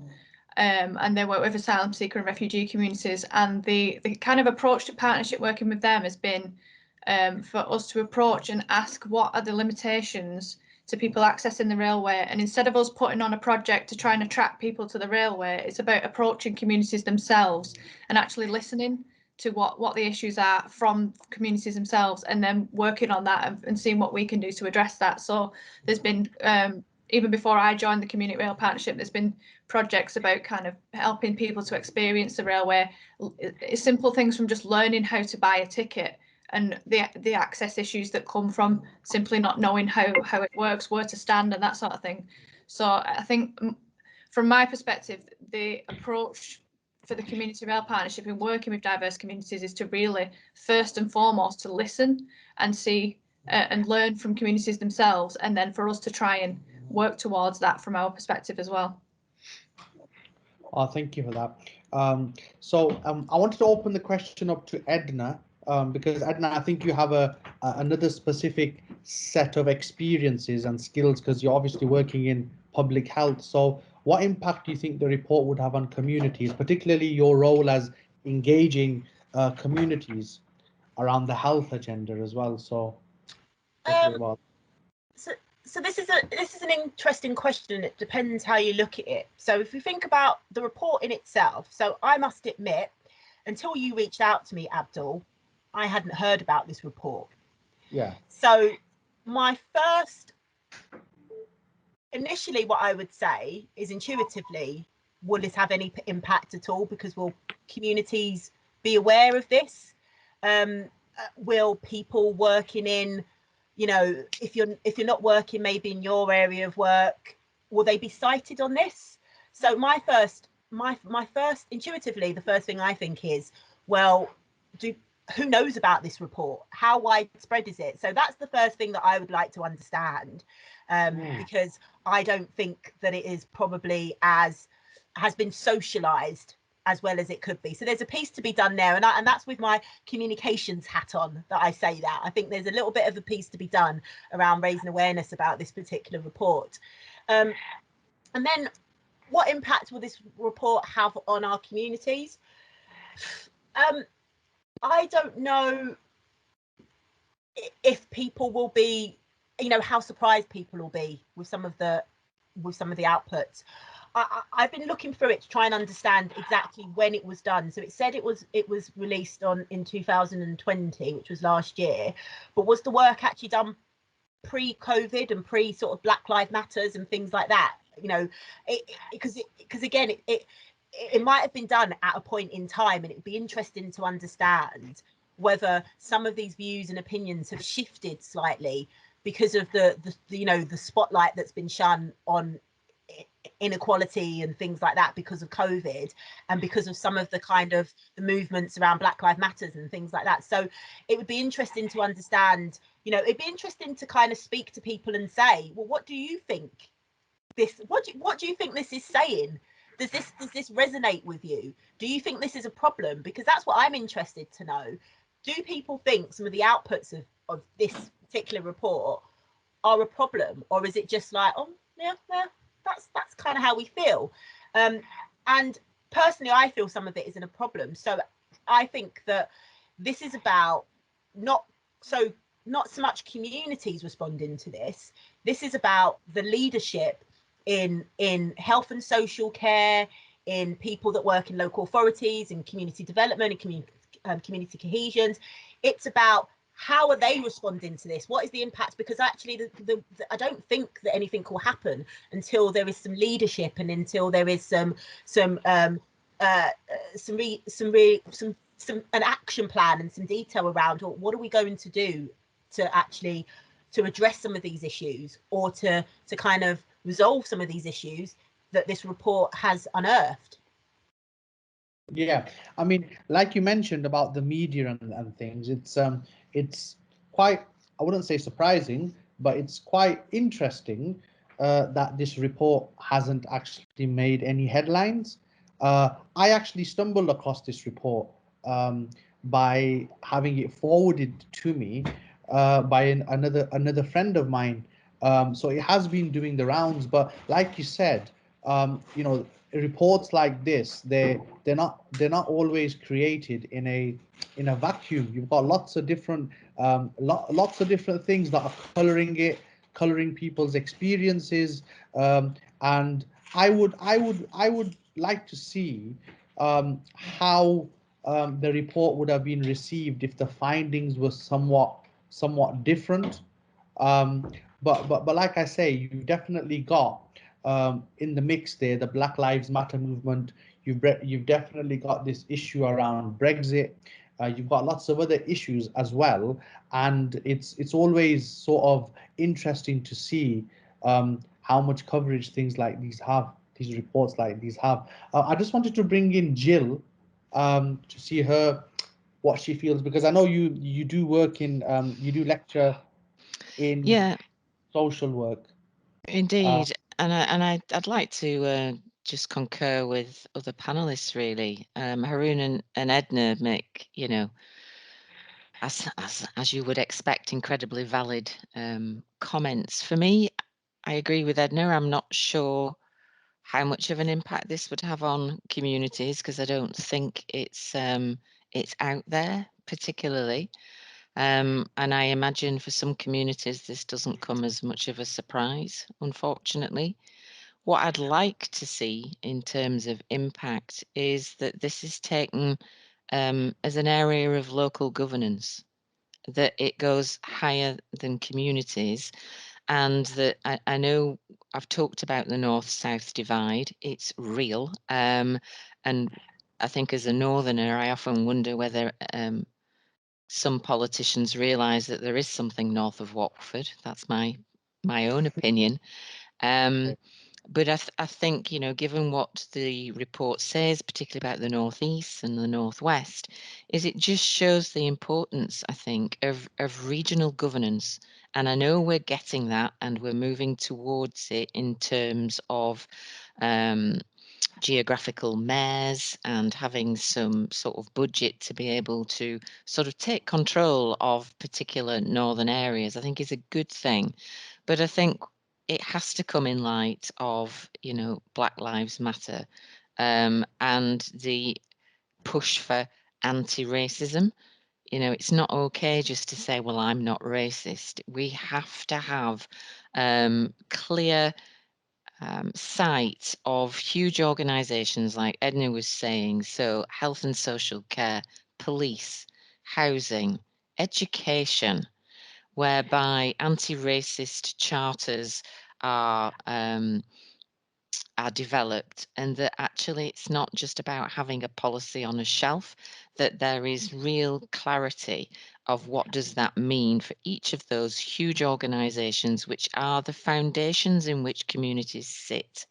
and they work with asylum seeker and refugee communities, and the kind of approach to partnership working with them has been for us to approach and ask what are the limitations to people accessing the railway, and instead of us putting on a project to try and attract people to the railway, it's about approaching communities themselves and actually listening to what the issues are from communities themselves, and then working on that and seeing what we can do to address that. So there's been, even before I joined the Community Rail Partnership, there's been projects about kind of helping people to experience the railway, simple things from just learning how to buy a ticket and the access issues that come from simply not knowing how it works, where to stand and that sort of thing. So I think from my perspective, the approach for the Community Rail Partnership in working with diverse communities is to really, first and foremost, to listen and see and learn from communities themselves, and then for us to try and work towards that from our perspective as well. Oh, thank you for that. So I wanted to open the question up to Edna, because Edna, I think you have another specific set of experiences and skills, because you're obviously working in public health. So what impact do you think the report would have on communities, particularly your role as engaging communities around the health agenda as well? So, so this is an interesting question. It depends how you look at it. So if we think about the report in itself, so I must admit, until you reached out to me, Abdul, I hadn't heard about this report. Yeah. So initially what I would say is, intuitively, will this have any impact at all? Because will communities be aware of this? Will people working in, if you're not working maybe in your area of work, will they be cited on this? So my first intuitively, the first thing I think is, well, who knows about this report? How widespread is it? So that's the first thing that I would like to understand, because I don't think that it is probably has been socialized as well as it could be. So there's a piece to be done there, and that's with my communications hat on that I say that. I think there's a little bit of a piece to be done around raising awareness about this particular report. And then what impact will this report have on our communities? I don't know if people will be, how surprised people will be with some of the outputs. I've been looking through it to try and understand exactly when it was done. So it said it was released in 2020, which was last year. But was the work actually done pre-COVID and pre sort of Black Lives Matters and things like that? Because again, it might have been done at a point in time, and it would be interesting to understand whether some of these views and opinions have shifted slightly because of the spotlight that's been shone on inequality and things like that because of COVID, and because of some of the kind of the movements around Black Lives Matters and things like that. So it would be interesting to understand, it'd be interesting to kind of speak to people and say, well, what do you think what do you think this is saying? Does this resonate with you? Do you think this is a problem? Because that's what I'm interested to know. Do people think some of the outputs of this particular report are a problem, or is it just like, oh yeah, that's kind of how we feel? And personally, I feel some of it isn't a problem. So I think that this is about not so much communities responding to this. This is about the leadership in health and social care, in people that work in local authorities, in community development, and community cohesions. It's about how are they responding to this? What is the impact? Because actually, I don't think that anything will happen until there is some leadership and until there is an action plan and some detail around what are we going to do to actually to address some of these issues, or to kind of resolve some of these issues that this report has unearthed? Yeah, I mean, like you mentioned about the media and things, it's quite, I wouldn't say surprising, but it's quite interesting that this report hasn't actually made any headlines. I actually stumbled across this report by having it forwarded to me by another friend of mine. So it has been doing the rounds, but like you said, you know, reports like this, they're not always created in a vacuum. You've got lots of different lots of different things that are coloring people's experiences, and I would like to see how the report would have been received if the findings were somewhat different. But like I say, you've definitely got in the mix there the Black Lives Matter movement. You've definitely got this issue around Brexit. You've got lots of other issues as well, and it's always sort of interesting to see how much coverage things like these have, these reports like these have. I just wanted to bring in Jill to see her what she feels, because I know you do work in you do lecture in Yeah, social work. indeed. I'd like to just concur with other panelists, really. Haroon and Edna make, you know, as you would expect, incredibly valid comments. For me, I agree with Edna. I'm not sure how much of an impact this would have on communities, because I don't think it's out there particularly. And I imagine for some communities this doesn't come as much of a surprise, unfortunately. What I'd like to see in terms of impact is that this is taken as an area of local governance, that it goes higher than communities, and that I know I've talked about the north-south divide. It's real, and I think as a northerner, I often wonder whether some politicians realise that there is something north of Watford. That's my own opinion. But I think, you know, given what the report says, particularly about the northeast and the northwest, is it just shows the importance, I think, of regional governance. And I know we're getting that, and we're moving towards it in terms of geographical mayors and having some sort of budget to be able to sort of take control of particular northern areas, I think is a good thing. But I think it has to come in light of, you know, Black Lives Matter and the push for anti-racism. You know, it's not okay just to say, well, I'm not racist. We have to have clear sight of huge organisations like Edna was saying, so health and social care, police, housing, education, whereby anti-racist charters are developed, and that actually it's not just about having a policy on a shelf, that there is real clarity of what does that mean for each of those huge organisations, which are the foundations in which communities sit,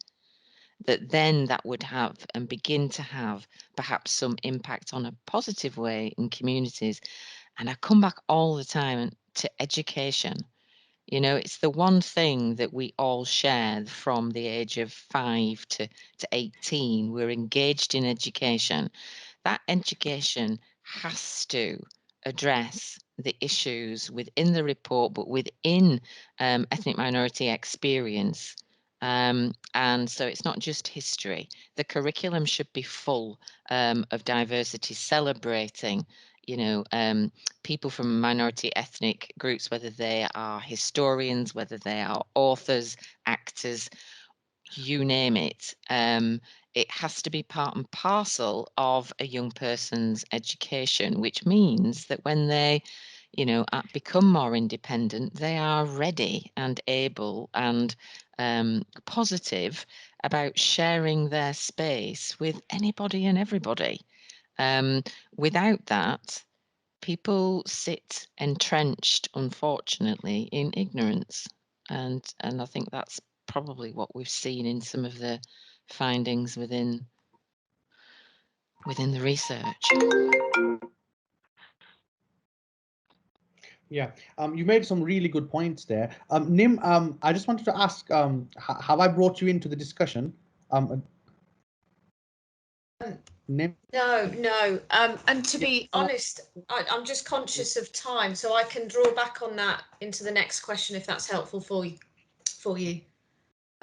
that then that would have and begin to have perhaps some impact on a positive way in communities. And I come back all the time to education. You know, it's the one thing that we all share from the age of 5 to 18. We're engaged in education. That education has to address the issues within the report, but within ethnic minority experience. And so it's not just history. The curriculum should be full of diversity, celebrating, you know, people from minority ethnic groups, whether they are historians, whether they are authors, actors, you name it. It has to be part and parcel of a young person's education, which means that when they, you know, become more independent, they are ready and able and positive about sharing their space with anybody and everybody. Without that, people sit entrenched, unfortunately, in ignorance, and I think that's probably what we've seen in some of the findings within the research. Yeah, you made some really good points there. Nim, I just wanted to ask, have I brought you into the discussion? Nim? No. And to be honest, I'm just conscious of time, so I can draw back on that into the next question if that's helpful for you.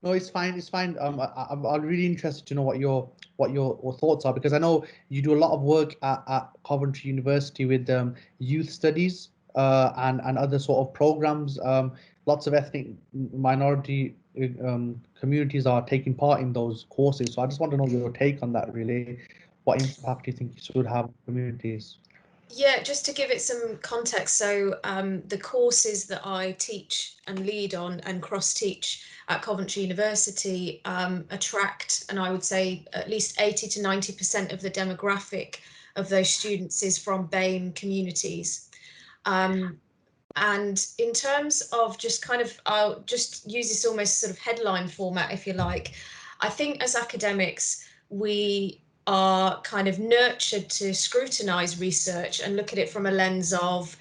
No, it's fine. It's fine. I'm really interested to know what your thoughts are, because I know you do a lot of work at Coventry University with youth studies and other sort of programs. Lots of ethnic minority communities are taking part in those courses. So I just want to know your take on that. Really, what impact do you think it should have on communities? Yeah, just to give it some context, so the courses that I teach and lead on and cross-teach at Coventry University attract, and I would say at least 80 to 90% of the demographic of those students is from BAME communities. And in terms of just kind of, I'll just use this almost sort of headline format, if you like. I think as academics, we are kind of nurtured to scrutinize research and look at it from a lens of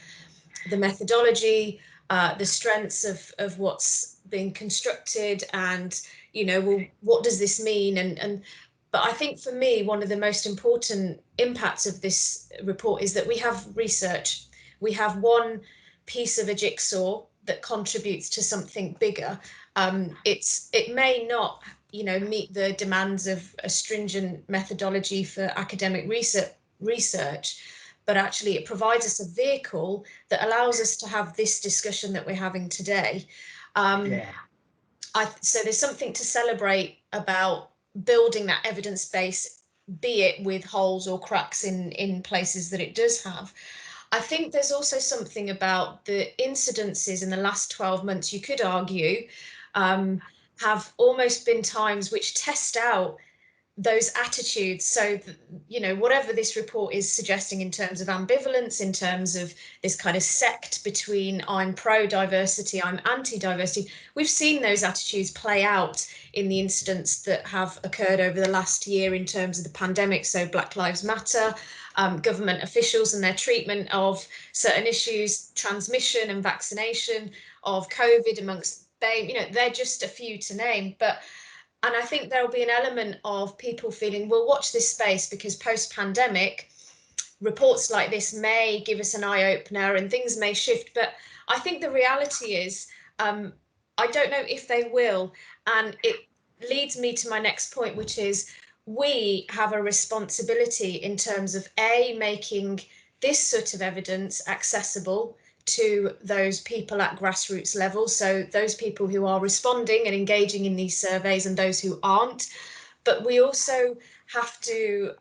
the methodology, the strengths of what's being constructed, and, you know, well, what does this mean? But I think for me, one of the most important impacts of this report is that we have research. We have one piece of a jigsaw that contributes to something bigger. It may not, you know, meet the demands of a stringent methodology for academic research, but actually it provides us a vehicle that allows us to have this discussion that we're having today. So there's something to celebrate about building that evidence base, be it with holes or cracks in places that it does have. I think there's also something about the incidences in the last 12 months, you could argue, have almost been times which test out those attitudes. So, you know, whatever this report is suggesting in terms of ambivalence, in terms of this kind of sect between I'm pro-diversity, I'm anti-diversity, we've seen those attitudes play out in the incidents that have occurred over the last year in terms of the pandemic. So Black Lives Matter, government officials and their treatment of certain issues, transmission and vaccination of COVID amongst BAME, you know, they're just a few to name. And I think there'll be an element of people feeling, well, watch this space, because post-pandemic, reports like this may give us an eye-opener and things may shift. But I think the reality is, I don't know if they will. And it leads me to my next point, which is we have a responsibility in terms of making this sort of evidence accessible to those people at grassroots level, so those people who are responding and engaging in these surveys and those who aren't. But we also have to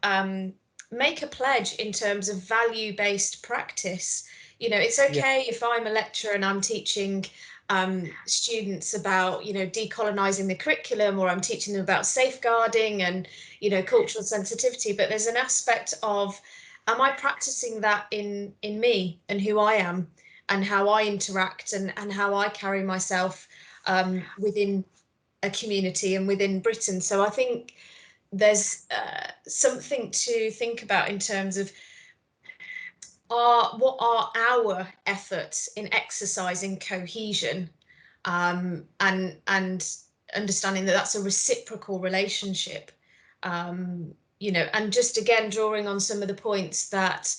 make a pledge in terms of value-based practice. You know, it's okay if I'm a lecturer and I'm teaching students about, you know, decolonizing the curriculum, or I'm teaching them about safeguarding and, you know, cultural sensitivity, but there's an aspect of, am I practicing that in me and who I am and how I interact and how I carry myself within a community and within Britain. So I think there's something to think about in terms of what are our efforts in exercising cohesion, and understanding that that's a reciprocal relationship. You know, and just again drawing on some of the points that,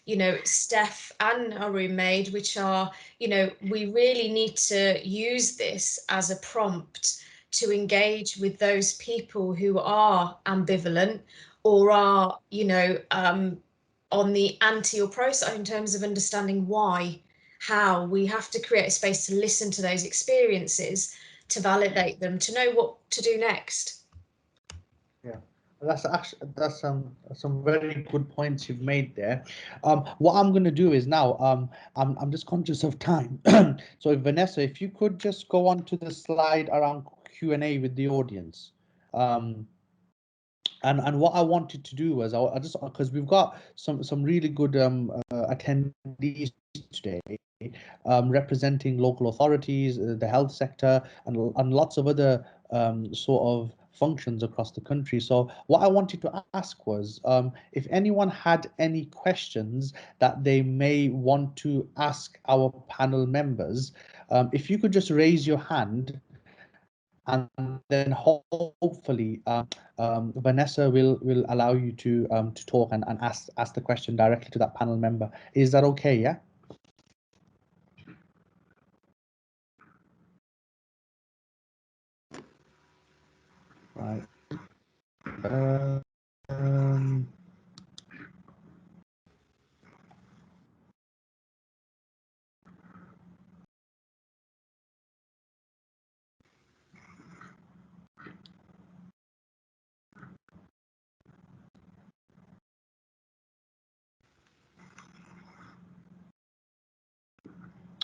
you know, Steph and Haroon made, which are, you know, we really need to use this as a prompt to engage with those people who are ambivalent or are, you know, on the anti or pro side in terms of understanding why, how. We have to create a space to listen to those experiences, to validate them, to know what to do next. Yeah. That's some very good points you've made there. What I'm going to do is now I'm just conscious of time. So Vanessa, if you could just go on to the slide around Q&A with the audience. And what I wanted to do was I just, because we've got some really good attendees today, representing local authorities, the health sector, and lots of other sort of functions across the country. So what I wanted to ask was if anyone had any questions that they may want to ask our panel members, if you could just raise your hand, and then hopefully Vanessa will allow you to talk and ask the question directly to that panel member. Is that okay? Yeah. Right.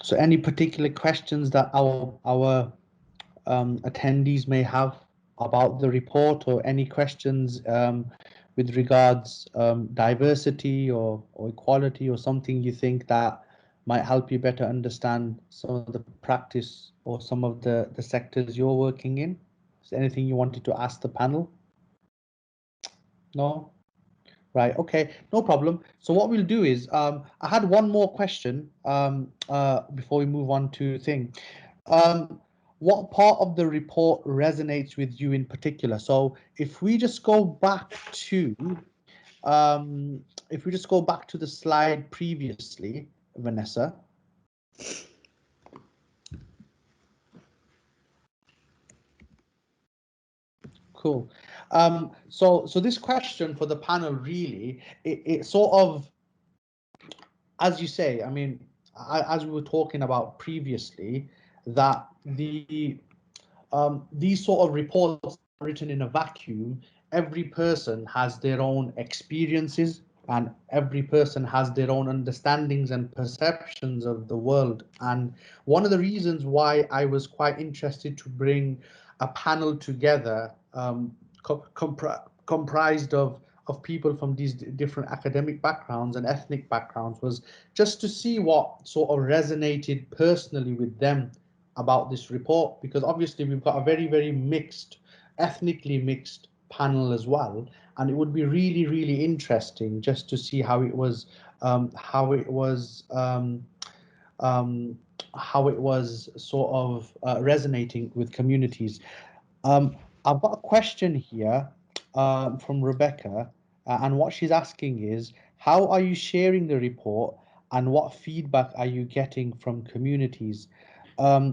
So any particular questions that our attendees may have about the report, or any questions with regards diversity or equality, or something you think that might help you better understand some of the practice or some of the sectors you're working in? Is there anything you wanted to ask the panel? No? Right, okay, no problem. So what we'll do is, I had one more question before we move on to thing. What part of the report resonates with you in particular? So if we just go back to, the slide previously, Vanessa. Cool. So this question for the panel, really, it sort of, as you say, I mean, as we were talking about previously, that these sort of reports are written in a vacuum. Every person has their own experiences, and every person has their own understandings and perceptions of the world. And one of the reasons why I was quite interested to bring a panel together, comprised of people from these different academic backgrounds and ethnic backgrounds, was just to see what sort of resonated personally with them about this report, because obviously we've got a very mixed, ethnically mixed panel as well, and it would be really interesting just to see how it was sort of resonating with communities. I've got a question here from Rebecca, and what she's asking is, how are you sharing the report, and what feedback are you getting from communities? I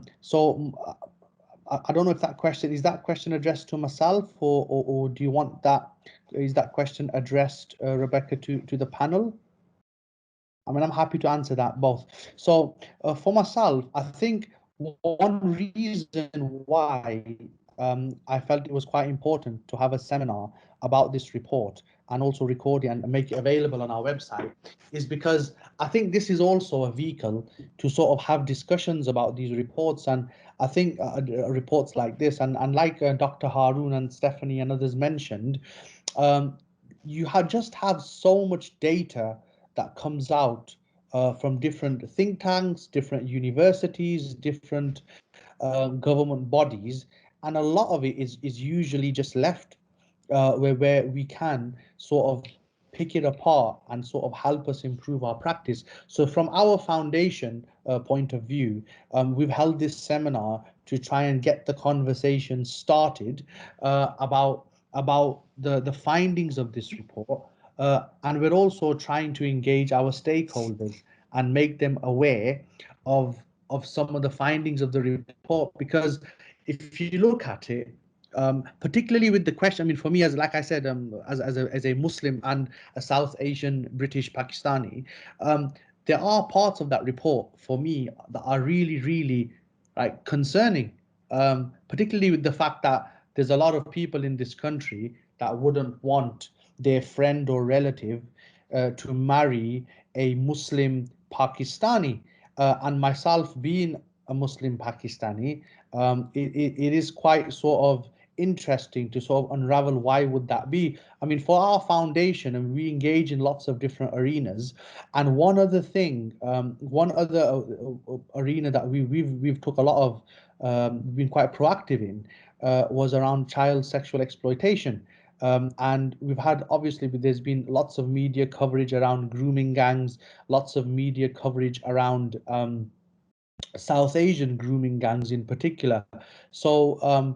don't know if that question is addressed to myself, or do you want that? Is that question addressed, Rebecca, to the panel? I mean, I'm happy to answer that both. So for myself, I think one reason why I felt it was quite important to have a seminar about this report and also record it and make it available on our website is because I think this is also a vehicle to sort of have discussions about these reports. And I think reports like this, and like Dr. Haroon and Stephanie and others mentioned, you just have so much data that comes out from different think tanks, different universities, different government bodies, and a lot of it is usually just left where we can sort of pick it apart and sort of help us improve our practice. So from our foundation point of view, we've held this seminar to try and get the conversation started about the findings of this report, and we're also trying to engage our stakeholders and make them aware of some of the findings of the report. Because if you look at it, particularly with the question, I mean, for me, as like I said, as a Muslim and a South Asian British Pakistani, there are parts of that report for me that are really like concerning, particularly with the fact that there's a lot of people in this country that wouldn't want their friend or relative to marry a Muslim Pakistani. And myself being a Muslim Pakistani, it is quite sort of interesting to sort of unravel why would that be. I mean, for our foundation, and we engage in lots of different arenas, and one other thing, one other arena that we've took a lot of, been quite proactive in, was around child sexual exploitation. And we've had, obviously, there's been lots of media coverage around grooming gangs, lots of media coverage around South Asian grooming gangs in particular. So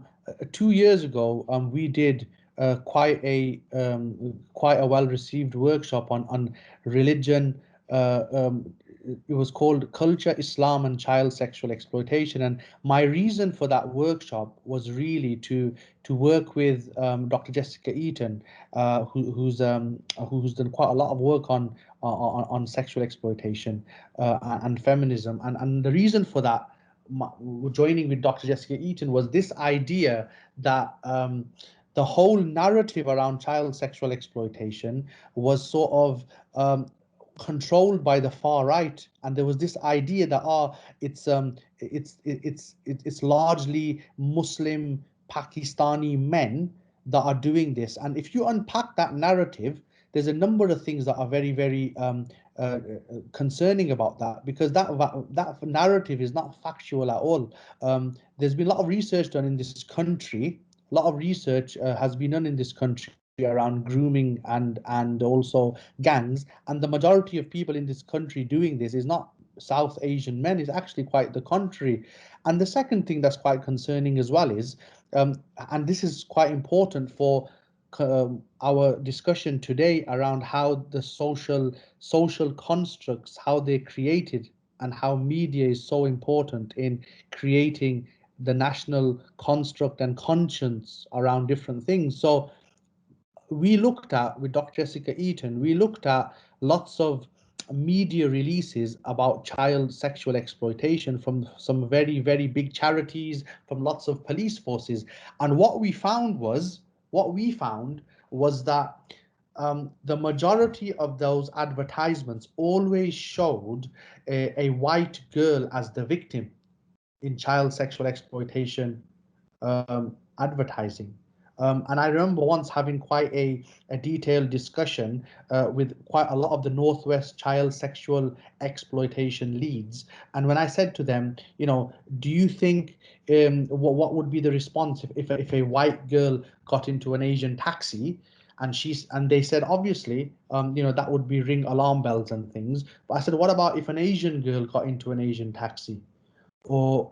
2 years ago, we did quite a well-received workshop on religion. It was called Culture, Islam, and Child Sexual Exploitation. And my reason for that workshop was really to work with Dr. Jessica Eaton, who's done quite a lot of work on sexual exploitation and feminism. And the reason for that, joining with Dr. Jessica Eaton, was this idea that the whole narrative around child sexual exploitation was sort of controlled by the far right, and there was this idea that it's largely Muslim Pakistani men that are doing this. And if you unpack that narrative, there's a number of things that are very, very concerning about that, because that narrative is not factual at all. There's been a lot of research done in this country. A lot of research has been done in this country around grooming and also gangs, and the majority of people in this country doing this is not South Asian men. It's actually quite the contrary. And the second thing that's quite concerning as well is, and this is quite important for our discussion today around how the social constructs, how they're created, and how media is so important in creating the national construct and conscience around different things. So we looked at, with Dr. Jessica Eaton, we looked at lots of media releases about child sexual exploitation from some very, very big charities, from lots of police forces. And what we found was that the majority of those advertisements always showed a white girl as the victim in child sexual exploitation advertising. And I remember once having quite a detailed discussion with quite a lot of the Northwest child sexual exploitation leads. And when I said to them, do you think what would be the response if a white girl got into an Asian taxi? And they said, obviously, that would be ring alarm bells and things. But I said, what about if an Asian girl got into an Asian taxi? Or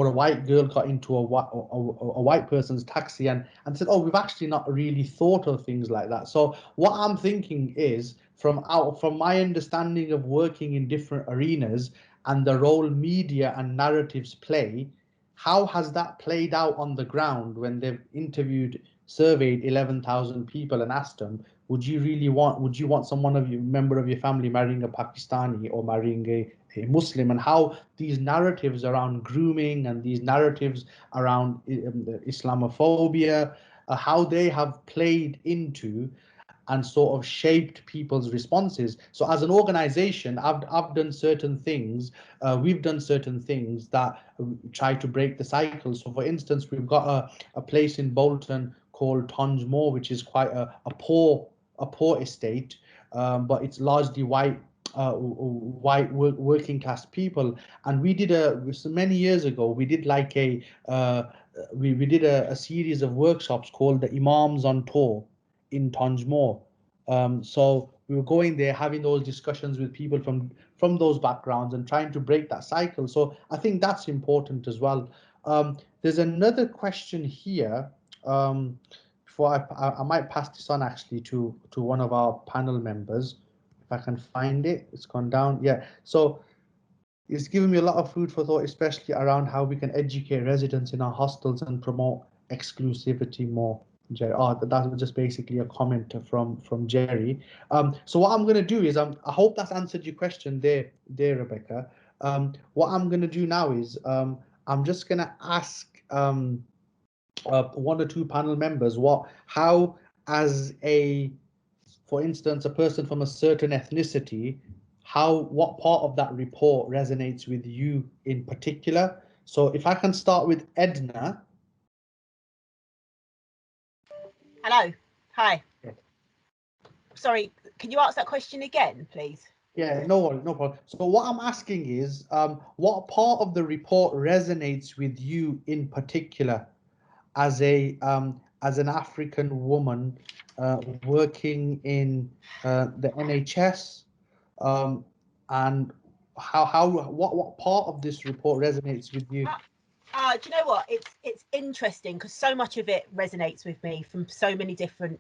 a white girl got into a white person's taxi and said, oh, we've actually not really thought of things like that. So what I'm thinking is, from my understanding of working in different arenas and the role media and narratives play, how has that played out on the ground when they've surveyed 11,000 people and asked them, would you want member of your family marrying a Pakistani or marrying a Muslim? And how these narratives around grooming and these narratives around Islamophobia, how they have played into and sort of shaped people's responses. So as an organization, I've done certain things, we've done certain things that try to break the cycle. So for instance, we've got a place in Bolton called Tongemore, which is quite a poor estate, but it's largely white working class people. And we did many years ago, we did like we did a series of workshops called the Imams on Tour in Tongemore. So we were going there, having those discussions with people from those backgrounds and trying to break that cycle. So I think that's important as well. There's another question here. Before I might pass this on actually to one of our panel members. If I can find it, it's gone down. Yeah, so it's given me a lot of food for thought, especially around how we can educate residents in our hostels and promote exclusivity more. Jerry, that was just basically a comment from Jerry. So what I'm going to do is, I hope that's answered your question there, Rebecca. What I'm going to do now is, I'm just going to ask one or two panel members how, as for instance, a person from a certain ethnicity, what part of that report resonates with you in particular. So if I can start with Edna. Hello. Hi. Yeah. Sorry, can you ask that question again, please? Yeah, no worries, no problem. So what I'm asking is, what part of the report resonates with you in particular as an African woman working in the NHS, and what part of this report resonates with you? Do you know what? It's interesting because so much of it resonates with me from so many different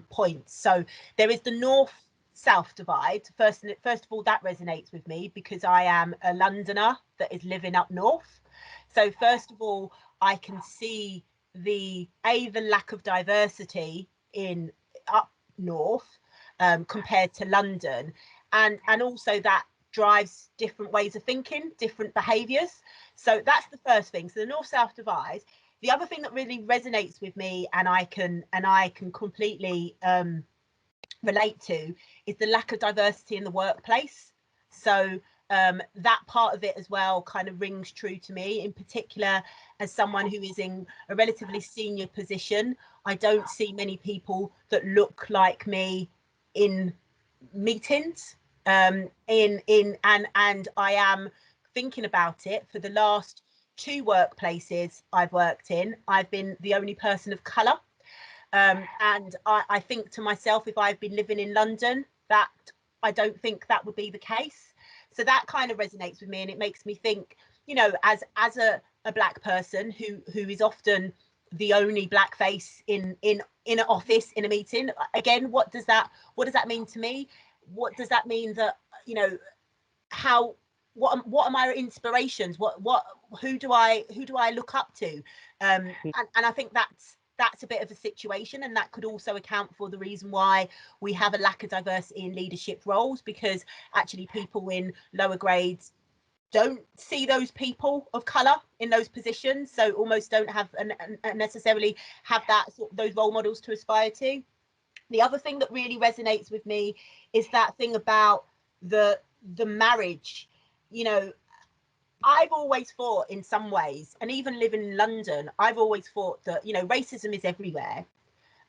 points. So there is the north-south divide. First of all, that resonates with me because I am a Londoner that is living up north. So first of all, I can see the lack of diversity in up north compared to London, and also that drives different ways of thinking, different behaviours. So that's the first thing. So the north-south divide. The other thing that really resonates with me, and I can completely relate to, is the lack of diversity in the workplace. So that part of it as well kind of rings true to me, in particular as someone who is in a relatively senior position. I don't see many people that look like me in meetings, and I am thinking about it. For the last 2 workplaces I've worked in, I've been the only person of colour, and I think to myself, if I've been living in London, that I don't think that would be the case. So that kind of resonates with me, and it makes me think, you know, as a black person who is often the only black face in an office, in a meeting. Again, what does that mean to me? What does that mean that, you know, what are my inspirations? Who do I look up to? And I think that's a bit of a situation, and that could also account for the reason why we have a lack of diversity in leadership roles, because actually people in lower grades don't see those people of colour in those positions, so almost don't have necessarily have those role models to aspire to. The other thing that really resonates with me is that thing about the marriage. You know, I've always thought, in some ways, and even living in London, I've always thought that, you know, racism is everywhere,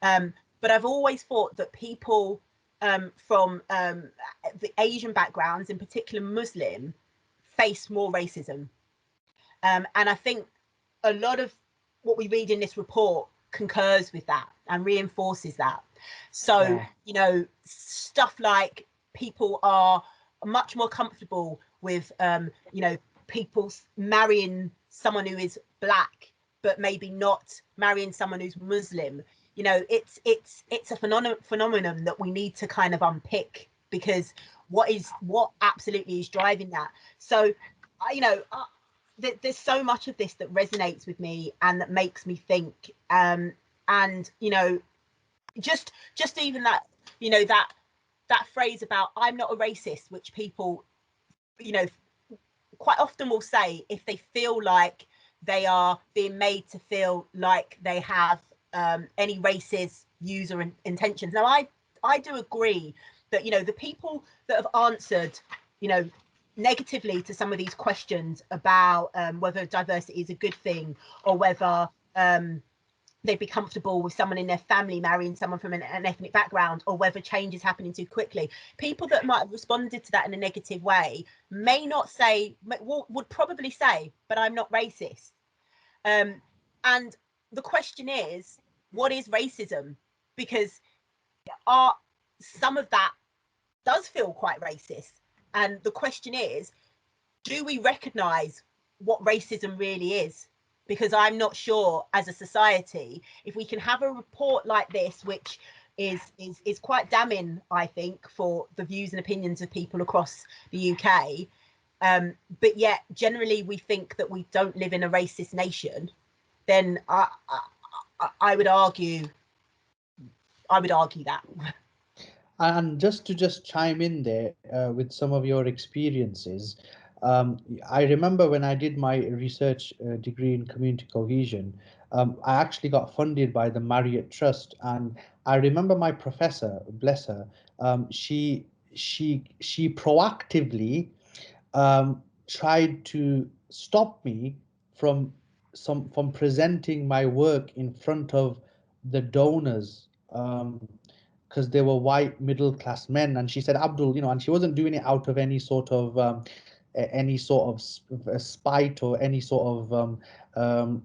but I've always thought that people from the Asian backgrounds, in particular Muslim, face more racism, and I think a lot of what we read in this report concurs with that and reinforces that. So, yeah, you know, stuff like people are much more comfortable with, you know, people marrying someone who is black, but maybe not marrying someone who's Muslim. You know, it's a phenomenon that we need to kind of unpick, because what absolutely is driving that. So, you know, there's so much of this that resonates with me and that makes me think, and you know, just even that, you know, that phrase about I'm not a racist, which people, you know, quite often will say if they feel like they are being made to feel like they have any racist views or intentions. Now I do agree that, you know, the people that have answered, you know, negatively to some of these questions about whether diversity is a good thing, or whether they'd be comfortable with someone in their family marrying someone from an ethnic background, or whether change is happening too quickly. People that might have responded to that in a negative way may not say, would probably say, but I'm not racist. And the question is, what is racism? Because some of that does feel quite racist. And the question is, do we recognize what racism really is? Because I'm not sure, as a society, if we can have a report like this, which is quite damning, I think, for the views and opinions of people across the UK, but yet generally we think that we don't live in a racist nation, then I would argue that. And just to chime in there with some of your experiences, I remember when I did my research degree in community cohesion, I actually got funded by the Marriott Trust, and I remember my professor, bless her, she proactively tried to stop me from presenting my work in front of the donors, because they were white middle class men. And she said, Abdul, you know, and she wasn't doing it out of any sort of spite or any sort of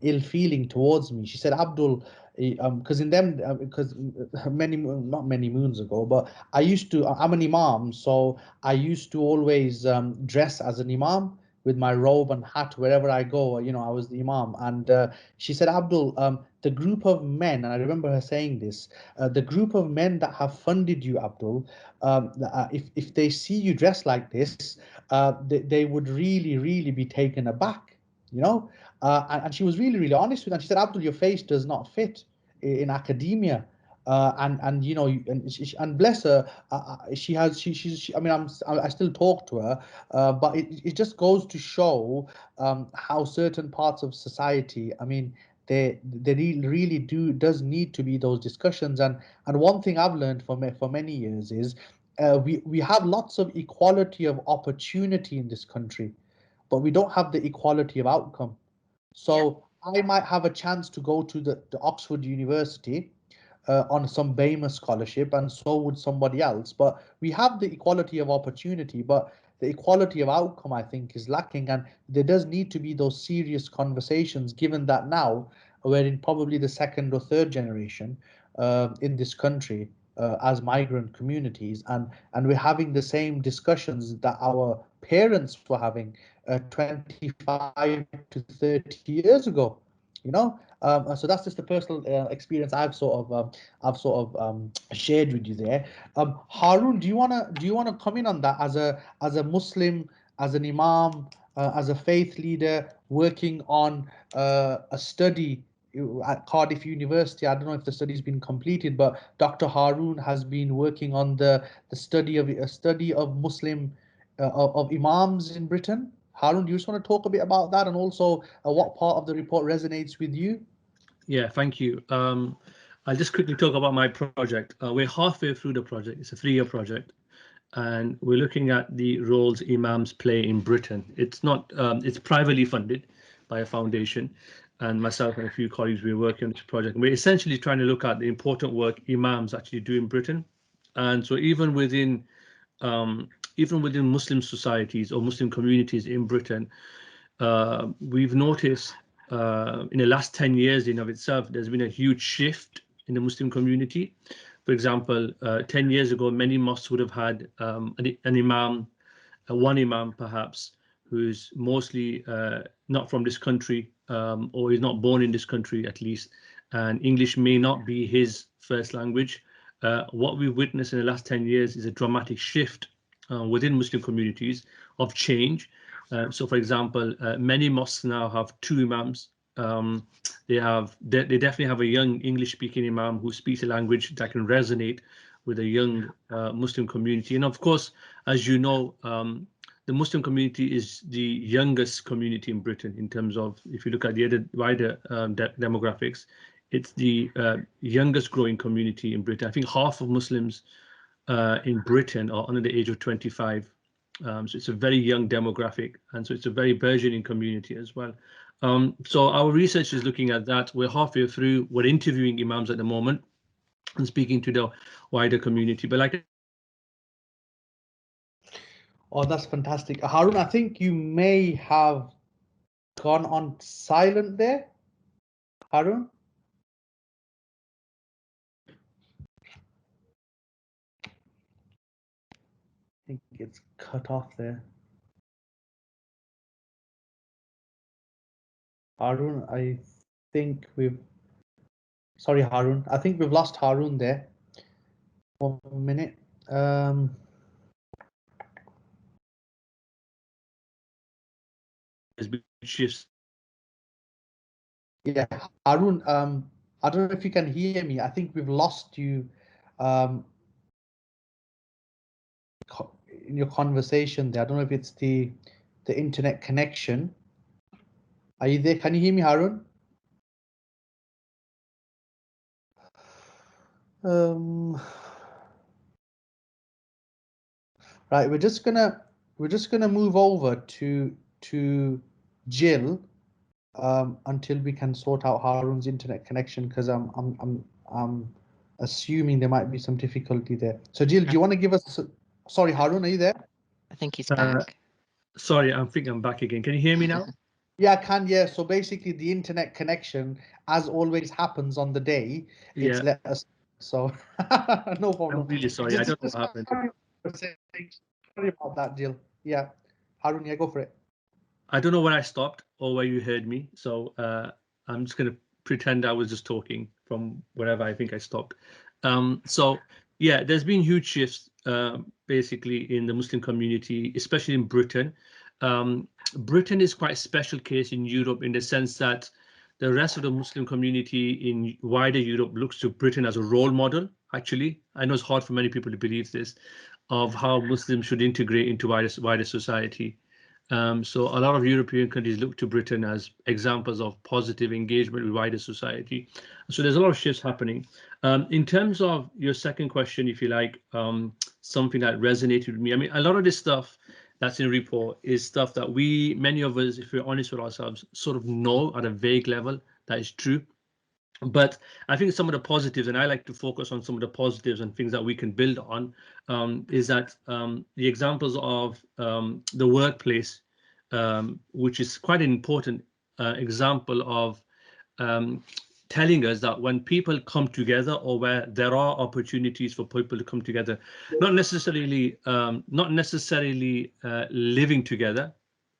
ill feeling towards me. She said, Abdul, because not many moons ago, but I'm an imam, so I used to always dress as an imam with my robe and hat wherever I go. You know, I was the imam. And she said, Abdul, the group of men, and I remember her saying this, the group of men that have funded you, Abdul, if they see you dressed like this, they would really be taken aback, you know. And she was really honest with them. She said, Abdul, your face does not fit in academia. And you know, and bless her, I mean, I still talk to her, but it just goes to show how certain parts of society, I mean, they really does need to be those discussions. And one thing I've learned for many years is we have lots of equality of opportunity in this country, but we don't have the equality of outcome. So I might have a chance to go to the Oxford University on some BEMA scholarship, and so would somebody else. But we have the equality of opportunity, but the equality of outcome, I think, is lacking. And there does need to be those serious conversations, given that now we're in probably the second or third generation in this country as migrant communities, and we're having the same discussions that our parents were having 25 to 30 years ago, you know. So that's just a personal experience I've sort of shared with you there. Harun, do you wanna come in on that as a Muslim, as an imam, as a faith leader working on a study at Cardiff University? I don't know if the study's been completed, but Dr. Harun has been working on the study of Muslim of imams in Britain. Harun, do you just want to talk a bit about that, and also what part of the report resonates with you? Yeah, thank you. I'll just quickly talk about my project. We're halfway through the project. It's a 3-year project, and we're looking at the roles imams play in Britain. It's not, it's privately funded by a foundation, and myself and a few colleagues, we're working on this project. We're essentially trying to look at the important work imams actually do in Britain. And so even within Muslim societies or Muslim communities in Britain, we've noticed in the last 10 years in of itself, there's been a huge shift in the Muslim community. For example, 10 years ago, many mosques would have had an imam, one imam perhaps, who's mostly not from this country, or is not born in this country at least, and English may not be his first language. What we've witnessed in the last 10 years is a dramatic shift within Muslim communities of change. So, for example, many mosques now have 2 imams. They definitely have a young English-speaking imam who speaks a language that can resonate with a young Muslim community. And of course, as you know, the Muslim community is the youngest community in Britain in terms of, if you look at the other wider demographics, it's the youngest growing community in Britain. I think half of Muslims in Britain are under the age of 25. So it's a very young demographic, and so it's a very burgeoning community as well. So our research is looking at that. We're halfway through. We're interviewing imams at the moment and speaking to the wider community. But like, oh, that's fantastic, Harun. I think you may have gone on silent there, Harun. I think it's cut off there. Harun, I think sorry, Harun. I think we've lost Harun there. 1 minute. shifts. Yeah, Harun, I don't know if you can hear me. I think we've lost you in your conversation there. I don't know if it's the internet connection. Are you there? Can you hear me, Harun? Right, we're just gonna move over to Jill until we can sort out Harun's internet connection, because I'm I'm assuming there might be some difficulty there. So Jill, do you want to give us, sorry, Harun, are you there? I think he's back. Sorry, I think I'm back again. Can you hear me now? Yeah, I can, yeah. So basically the internet connection, as always happens on the day, it's Yeah. let us, so no problem. I'm really sorry. I don't know what happened. Sorry about that, Jill. Yeah. Harun, yeah, go for it. I don't know where I stopped or where you heard me. So I'm just going to pretend I was just talking from wherever I think I stopped. So yeah, there's been huge shifts basically in the Muslim community, especially in Britain. Britain is quite a special case in Europe in the sense that the rest of the Muslim community in wider Europe looks to Britain as a role model, actually. I know it's hard for many people to believe this, of how Muslims should integrate into wider society. So a lot of European countries look to Britain as examples of positive engagement with wider society. So there's a lot of shifts happening. In terms of your second question, if you like, something that resonated with me. I mean, a lot of this stuff that's in the report is stuff that many of us, if we're honest with ourselves, sort of know at a vague level that is true. But I think some of the positives, and I like to focus on some of the positives and things that we can build on, is that the examples of the workplace, which is quite an important example of telling us that when people come together, or where there are opportunities for people to come together, not necessarily living together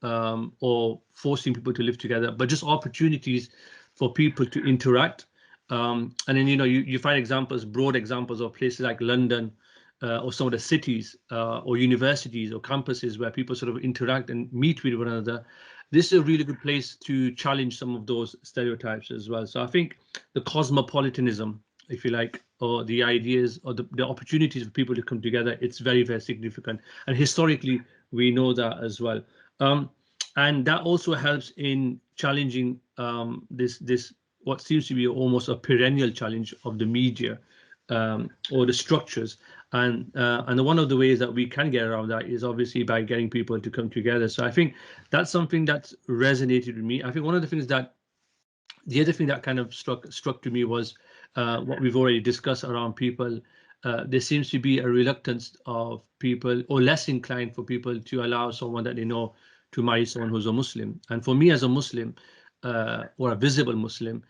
or forcing people to live together, but just opportunities for people to interact. And then, you find examples, broad examples of places like London or some of the cities or universities or campuses where people sort of interact and meet with one another. This is a really good place to challenge some of those stereotypes as well. So I think the cosmopolitanism, if you like, or the ideas or the opportunities for people to come together, it's very, very significant. And historically, we know that as well. And that also helps in challenging this what seems to be almost a perennial challenge of the media or the structures. And one of the ways that we can get around that is obviously by getting people to come together. So I think that's something that's resonated with me. I think one of the things that the other thing that kind of struck to me was what we've already discussed around people. There seems to be a reluctance of people, or less inclined for people to allow someone that they know to marry someone who's a Muslim. And for me as a Muslim, or a visible Muslim,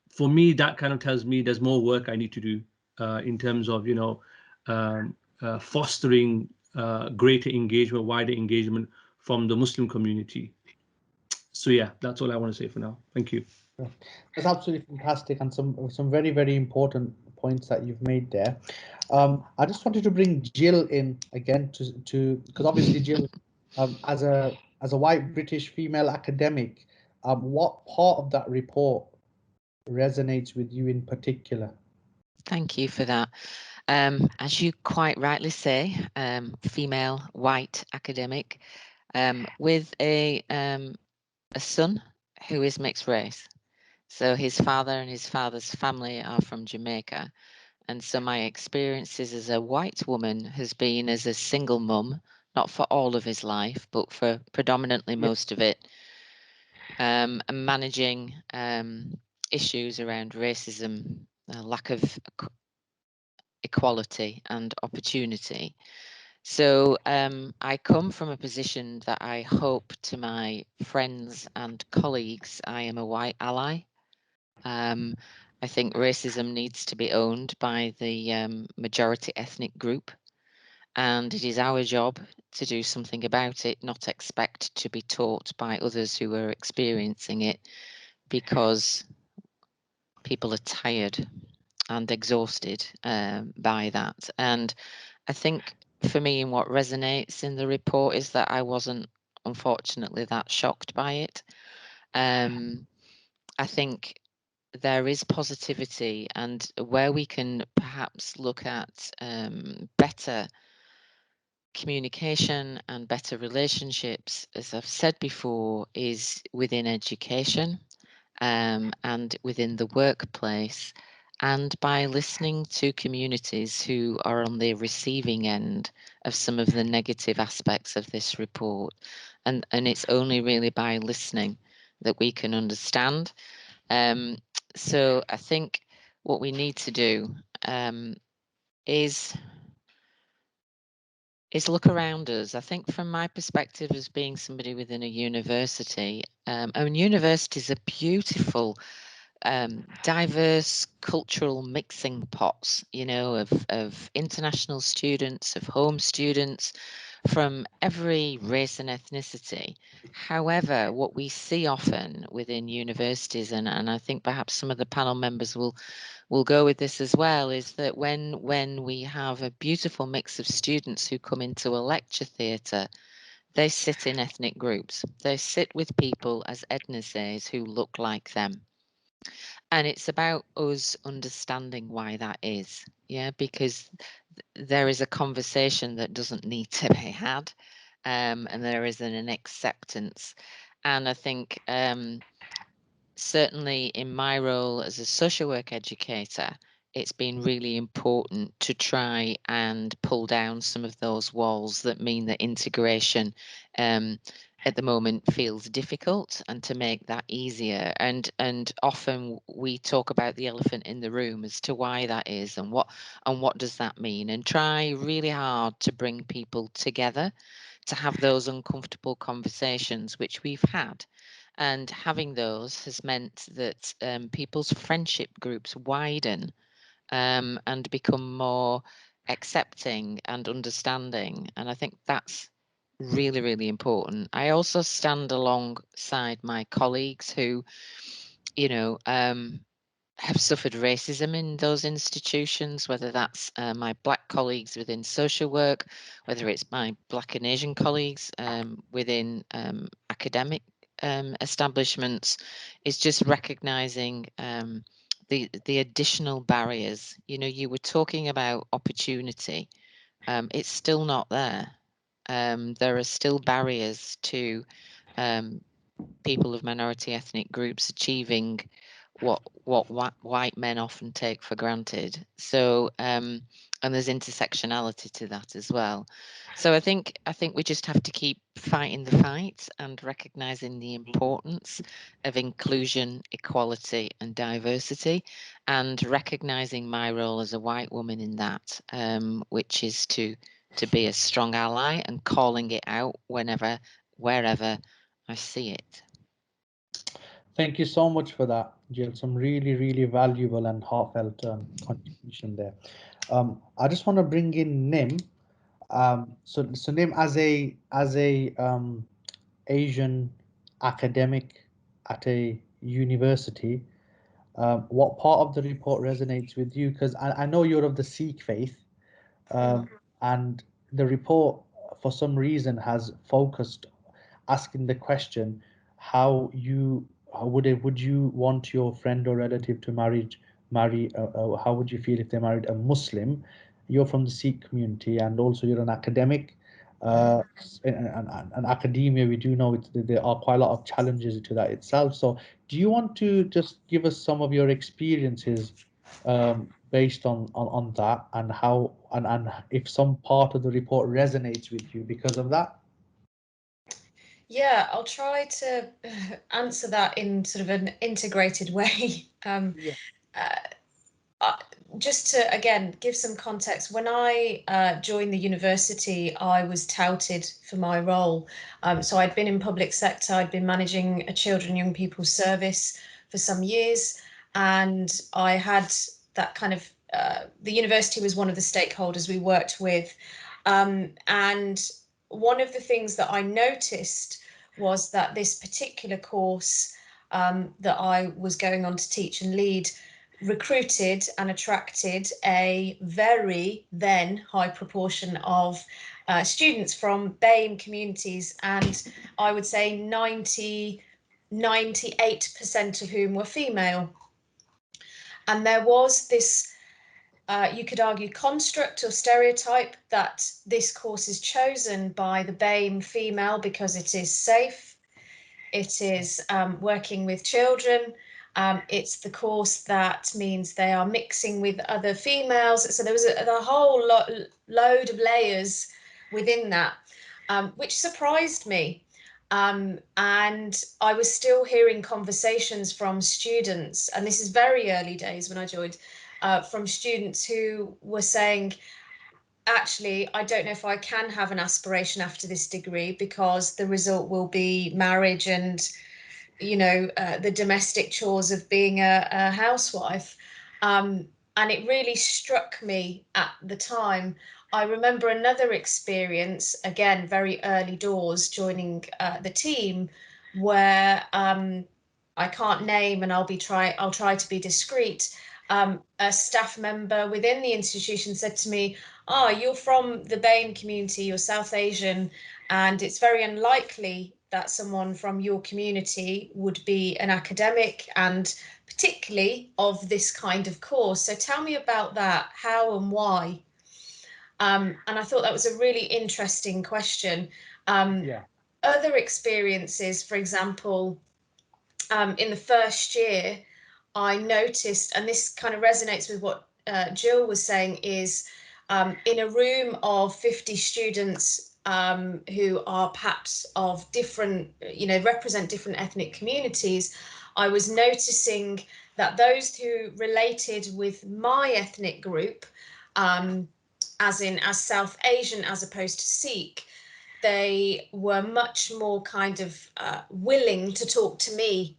for me, that kind of tells me there's more work I need to do in terms of, fostering greater engagement, wider engagement from the Muslim community. So yeah, that's all I want to say for now. Thank you. That's absolutely fantastic, and some very, very important points that you've made there. I just wanted to bring Jill in again to because obviously Jill, as a white British female academic, what part of that report resonates with you in particular? Thank you for that. As you quite rightly say, female white academic with a son who is mixed race. So his father and his father's family are from Jamaica. And so my experiences as a white woman has been as a single mum, not for all of his life, but for predominantly most of it, and managing issues around racism, lack of equality and opportunity. So I come from a position that I hope to my friends and colleagues I am a white ally. I think racism needs to be owned by the majority ethnic group, and it is our job to do something about it, not expect to be taught by others who are experiencing it, because people are tired and exhausted by that. And I think for me, and what resonates in the report is that I wasn't, unfortunately, that shocked by it. I think there is positivity, and where we can perhaps look at better communication and better relationships, as I've said before, is within education and within the workplace, and by listening to communities who are on the receiving end of some of the negative aspects of this report. And it's only really by listening that we can understand. So I think what we need to do is look around us. I think from my perspective as being somebody within a university, universities are beautiful, diverse cultural mixing pots, you know, of international students, of home students from every race and ethnicity. However, what we see often within universities, and I think perhaps some of the panel members will go with this as well, is that when we have a beautiful mix of students who come into a lecture theatre, they sit in ethnic groups. They sit with people, as Edna says, who look like them. And it's about us understanding why that is, yeah, because there is a conversation that doesn't need to be had, and there is an acceptance. And I think certainly in my role as a social work educator, it's been really important to try and pull down some of those walls that mean that integration at the moment feels difficult, and to make that easier. And often we talk about the elephant in the room as to why that is, and what does that mean, and try really hard to bring people together to have those uncomfortable conversations, which we've had. And having those has meant that people's friendship groups widen and become more accepting and understanding. And I think that's really, really important. I also stand alongside my colleagues who, you know, have suffered racism in those institutions, whether that's my Black colleagues within social work, whether it's my Black and Asian colleagues within academic establishments, is just recognizing the additional barriers. You know, you were talking about opportunity. It's still not there. There are still barriers to people of minority ethnic groups achieving what white men often take for granted. So and there's intersectionality to that as well. So I think we just have to keep fighting the fight and recognizing the importance of inclusion, equality and diversity, and recognizing my role as a white woman in that, which is to be a strong ally and calling it out wherever I see it. Thank you so much for that, Jill. Some really, really valuable and heartfelt contribution there. I just want to bring in Nim. So Nim, as a Asian academic at a university, what part of the report resonates with you? Because I know you're of the Sikh faith, and the report, for some reason, has focused asking the question, how would you want your friend or relative to marry? How would you feel if they married a Muslim? You're from the Sikh community, and also you're an academic. And academia, we do know there are quite a lot of challenges to that itself. So, do you want to just give us some of your experiences based on that, and how and if some part of the report resonates with you because of that? Yeah, I'll try to answer that in sort of an integrated way. Just to, again, give some context, when I joined the university, I was touted for my role. So I'd been in public sector, I'd been managing a children and young people service for some years, and I had that kind of, the university was one of the stakeholders we worked with. And one of the things that I noticed was that this particular course that I was going on to teach and lead recruited and attracted a very then high proportion of students from BAME communities, and I would say 98% of whom were female. And there was this, you could argue, construct or stereotype that this course is chosen by the BAME female because it is safe, it is working with children, it's the course that means they are mixing with other females. So there was a whole load of layers within that, which surprised me. And I was still hearing conversations from students, and this is very early days when I joined, from students who were saying, actually, I don't know if I can have an aspiration after this degree because the result will be marriage and, you know, the domestic chores of being a housewife. And it really struck me at the time. I remember another experience, again, very early doors, joining the team, where I can't name, and I'll try to be discreet. A staff member within the institution said to me, "Oh, you're from the BAME community, you're South Asian, and it's very unlikely that someone from your community would be an academic, and particularly of this kind of course. So tell me about that, how and why?" And I thought that was a really interesting question. Other experiences, for example, in the first year, I noticed, and this kind of resonates with what Jill was saying, is in a room of 50 students who are perhaps of different, you know, represent different ethnic communities, I was noticing that those who related with my ethnic group, as South Asian as opposed to Sikh, they were much more kind of willing to talk to me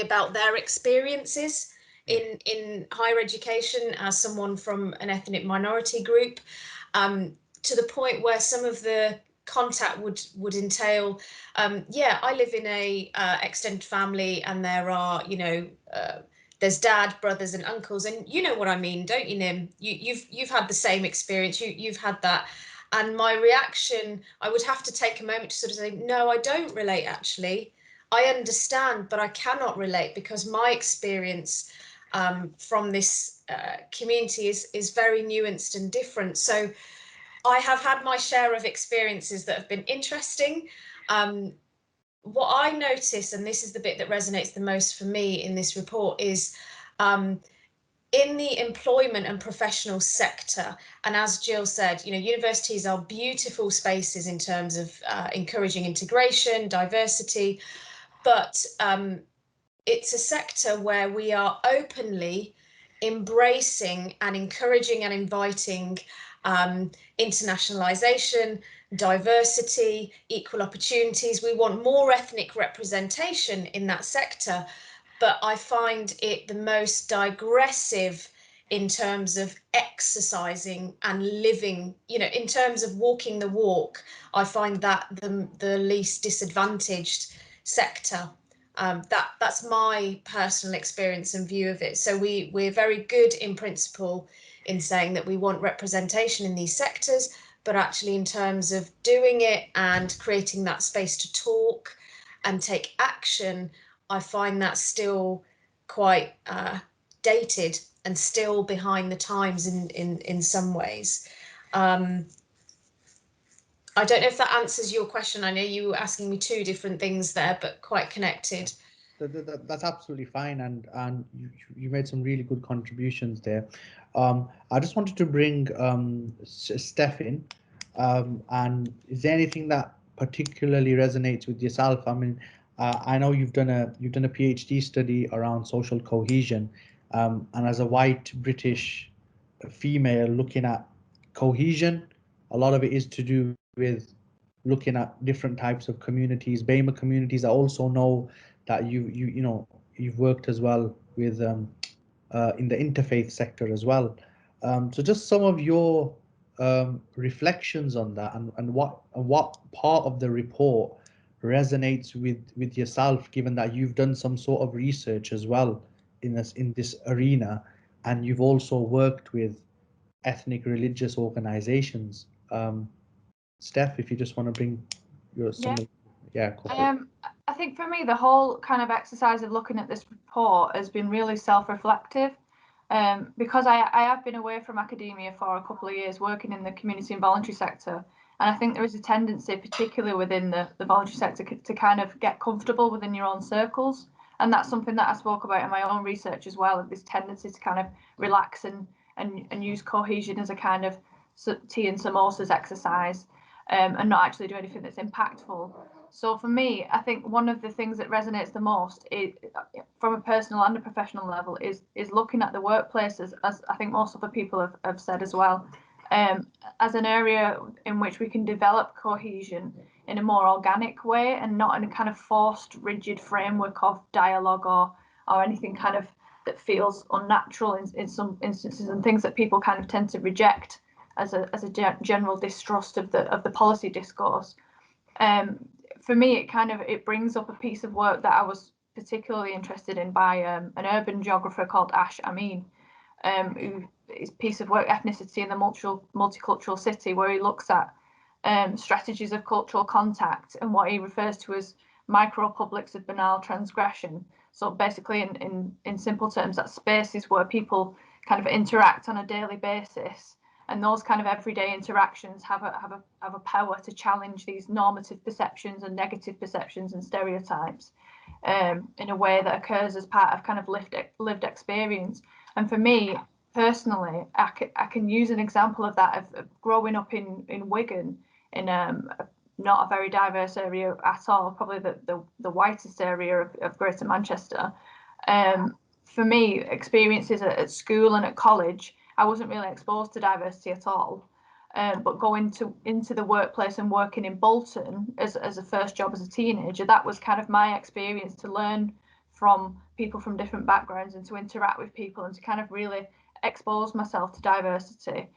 about their experiences in higher education as someone from an ethnic minority group, to the point where some of the contact would entail, yeah, I live in a extended family, and there are, you know, there's dad, brothers and uncles, and you know what I mean, don't you, Nim? You've had the same experience, you've had that. And my reaction, I would have to take a moment to sort of say, no, I don't relate, actually. I understand, but I cannot relate because my experience from this community is very nuanced and different. So I have had my share of experiences that have been interesting. What I notice, and this is the bit that resonates the most for me in this report, is in the employment and professional sector, and as Jill said, you know, universities are beautiful spaces in terms of encouraging integration, diversity, but it's a sector where we are openly embracing and encouraging and inviting internationalization, diversity, equal opportunities. We want more ethnic representation in that sector, but I find it the most digressive in terms of exercising and living, you know, in terms of walking the walk. I find that the least disadvantaged sector. That's my personal experience and view of it. So we're very good in principle in saying that we want representation in these sectors, but actually in terms of doing it and creating that space to talk and take action, I find that still quite dated and still behind the times in some ways. I don't know if that answers your question. I know you were asking me two different things there, but quite connected. That's absolutely fine, and you made some really good contributions there. I just wanted to bring Steph in, and is there anything that particularly resonates with yourself? I mean, I know you've done a PhD study around social cohesion, and as a white British female looking at cohesion, a lot of it is to do with looking at different types of communities, BAME communities. I also know that you know you've worked as well with in the interfaith sector as well. So just some of your reflections on that, and what part of the report resonates with yourself, given that you've done some sort of research as well in this arena, and you've also worked with ethnic religious organizations. Steph, if you just want to bring your I think for me, the whole kind of exercise of looking at this report has been really self-reflective, because I have been away from academia for a couple of years working in the community and voluntary sector. And I think there is a tendency, particularly within the voluntary sector, to kind of get comfortable within your own circles. And that's something that I spoke about in my own research as well, of this tendency to kind of relax and use cohesion as a kind of tea and samosas exercise, and not actually do anything that's impactful. So for me, I think one of the things that resonates the most is, from a personal and a professional level, is looking at the workplaces, as I think most other people have said as well, as an area in which we can develop cohesion in a more organic way and not in a kind of forced, rigid framework of dialogue or anything kind of that feels unnatural in some instances, and things that people kind of tend to reject as a general distrust of the policy discourse. For me, it brings up a piece of work that I was particularly interested in by an urban geographer called Ash Amin, who is piece of work, Ethnicity in the Multicultural City, where he looks at strategies of cultural contact and what he refers to as micro-publics of banal transgression. So basically, in simple terms, that spaces where people kind of interact on a daily basis, and those kind of everyday interactions have a power to challenge these normative perceptions and negative perceptions and stereotypes in a way that occurs as part of kind of lived experience. And for me personally, I can use an example of that of growing up in Wigan, in not a very diverse area at all, probably the whitest area of Greater Manchester. For me, experiences at school and at college, I wasn't really exposed to diversity at all. But going into the workplace and working in Bolton as a first job as a teenager, that was kind of my experience to learn from people from different backgrounds and to interact with people and to kind of really expose myself to diversity.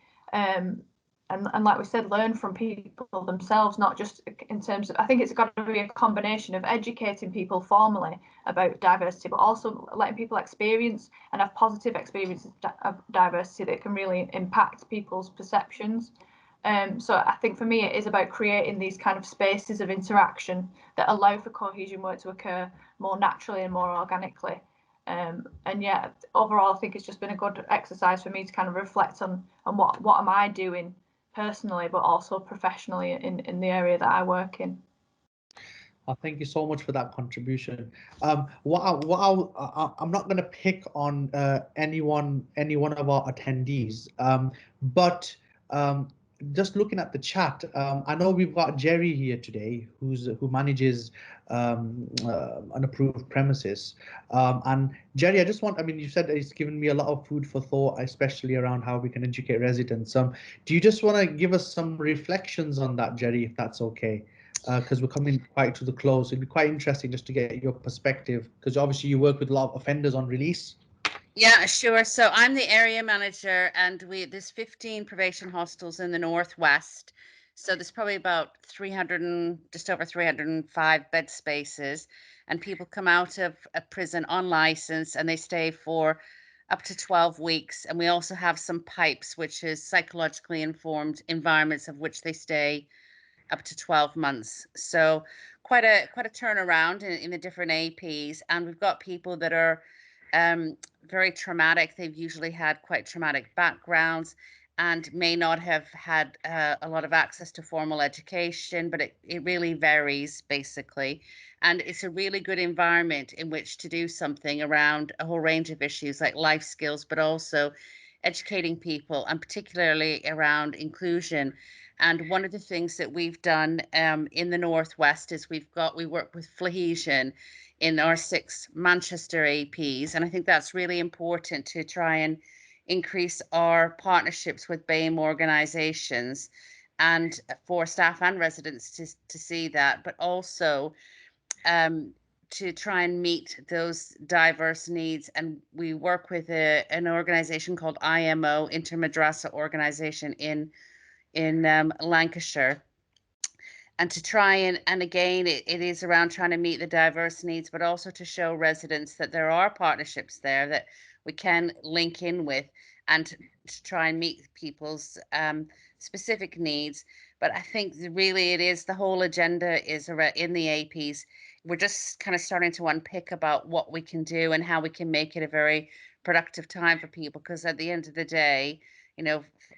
And like we said, learn from people themselves, not just in terms of, I think it's got to be a combination of educating people formally about diversity, but also letting people experience and have positive experiences of diversity that can really impact people's perceptions. So I think for me, it is about creating these kind of spaces of interaction that allow for cohesion work to occur more naturally and more organically. And yeah, overall, I think it's just been a good exercise for me to kind of reflect on what am I doing personally, but also professionally in the area that I work in. Thank you so much for that contribution. I'm not going to pick on any one of our attendees, but just looking at the chat, I know we've got Jerry here today, who manages unapproved premises. And Jerry, you said it's given me a lot of food for thought, especially around how we can educate residents. Do you just want to give us some reflections on that, Jerry, if that's okay? Because we're coming quite to the close. It'd be quite interesting just to get your perspective, because obviously you work with a lot of offenders on release. Yeah, sure. So I'm the area manager, and there's 15 probation hostels in the Northwest. So there's probably about just over 305 bed spaces, and people come out of a prison on license and they stay for up to 12 weeks. And we also have some PIPES, which is psychologically informed environments, of which they stay up to 12 months. So quite a turnaround in the different APs. And we've got people that are very traumatic. They've usually had quite traumatic backgrounds and may not have had a lot of access to formal education, but it really varies basically. And it's a really good environment in which to do something around a whole range of issues like life skills, but also educating people, and particularly around inclusion. And one of the things that we've done in the Northwest is we work with Flohesion in our 6 Manchester APs. And I think that's really important to try and increase our partnerships with BAME organisations and for staff and residents to see that, but also to try and meet those diverse needs. And we work with an organisation called IMO, Intermadrasa Organisation in Lancashire. And to try and again, it is around trying to meet the diverse needs, but also to show residents that there are partnerships there that we can link in with, and to try and meet people's specific needs. But I think really it is the whole agenda is in the APs. We're just kind of starting to unpick about what we can do and how we can make it a very productive time for people, because at the end of the day,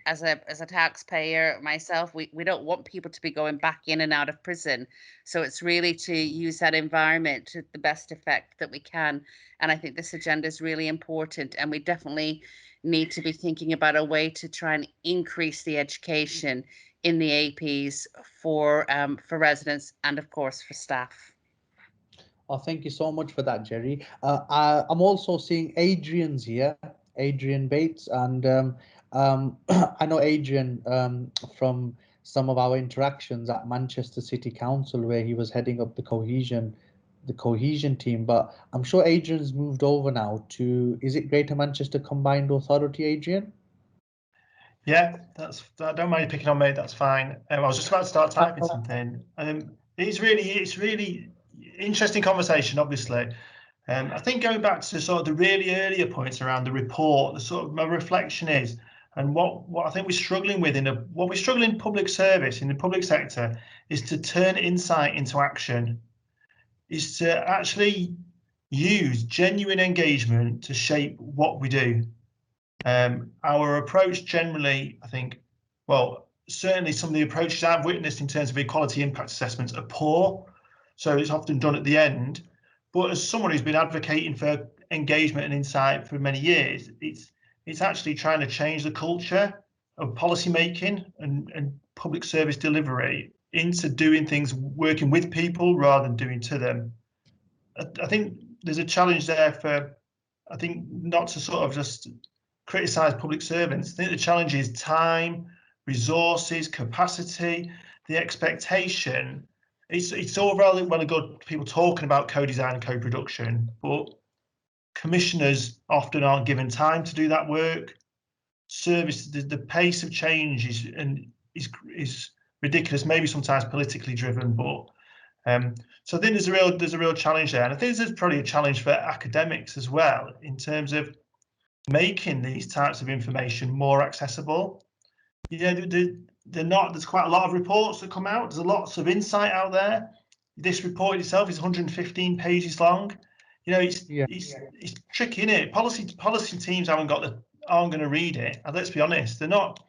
as a taxpayer myself, we don't want people to be going back in and out of prison. So it's really to use that environment to the best effect that we can. And I think this agenda is really important. And we definitely need to be thinking about a way to try and increase the education in the APs for residents and of course for staff. Oh, thank you so much for that, Jerry. I'm also seeing Adrian's here, Adrian Bates, and I know Adrian from some of our interactions at Manchester City Council, where he was heading up the cohesion team. But I'm sure Adrian's moved over now to, is it Greater Manchester Combined Authority, Adrian? Yeah, I don't mind you picking on me. That's fine. I was just about to start typing something. It's really interesting conversation, obviously. I think going back to sort of the really earlier points around the report, the sort of my reflection is, and what I think we're struggling with what we're struggling in public service, in the public sector, is to turn insight into action, is to actually use genuine engagement to shape what we do. Our approach generally, I think, well, certainly some of the approaches I've witnessed in terms of equality impact assessments are poor. So it's often done at the end. But as someone who's been advocating for engagement and insight for many years, it's actually trying to change the culture of policy making and public service delivery into doing things, working with people rather than doing to them. I think there's a challenge there for, I think, not to sort of just criticise public servants. I think the challenge is time, resources, capacity, the expectation. It's all well and good people talking about co-design and co-production, but commissioners often aren't given time to do that work. Service, the pace of change is ridiculous, maybe sometimes politically driven, but so I think there's a real challenge there, and I think there's probably a challenge for academics as well in terms of making these types of information more accessible. Yeah, they're not. There's quite a lot of reports that come out. There's lots of insight out there. This report itself is 115 pages long. You know, it's tricky, isn't it? Policy teams aren't going to read it. And let's be honest, they're not.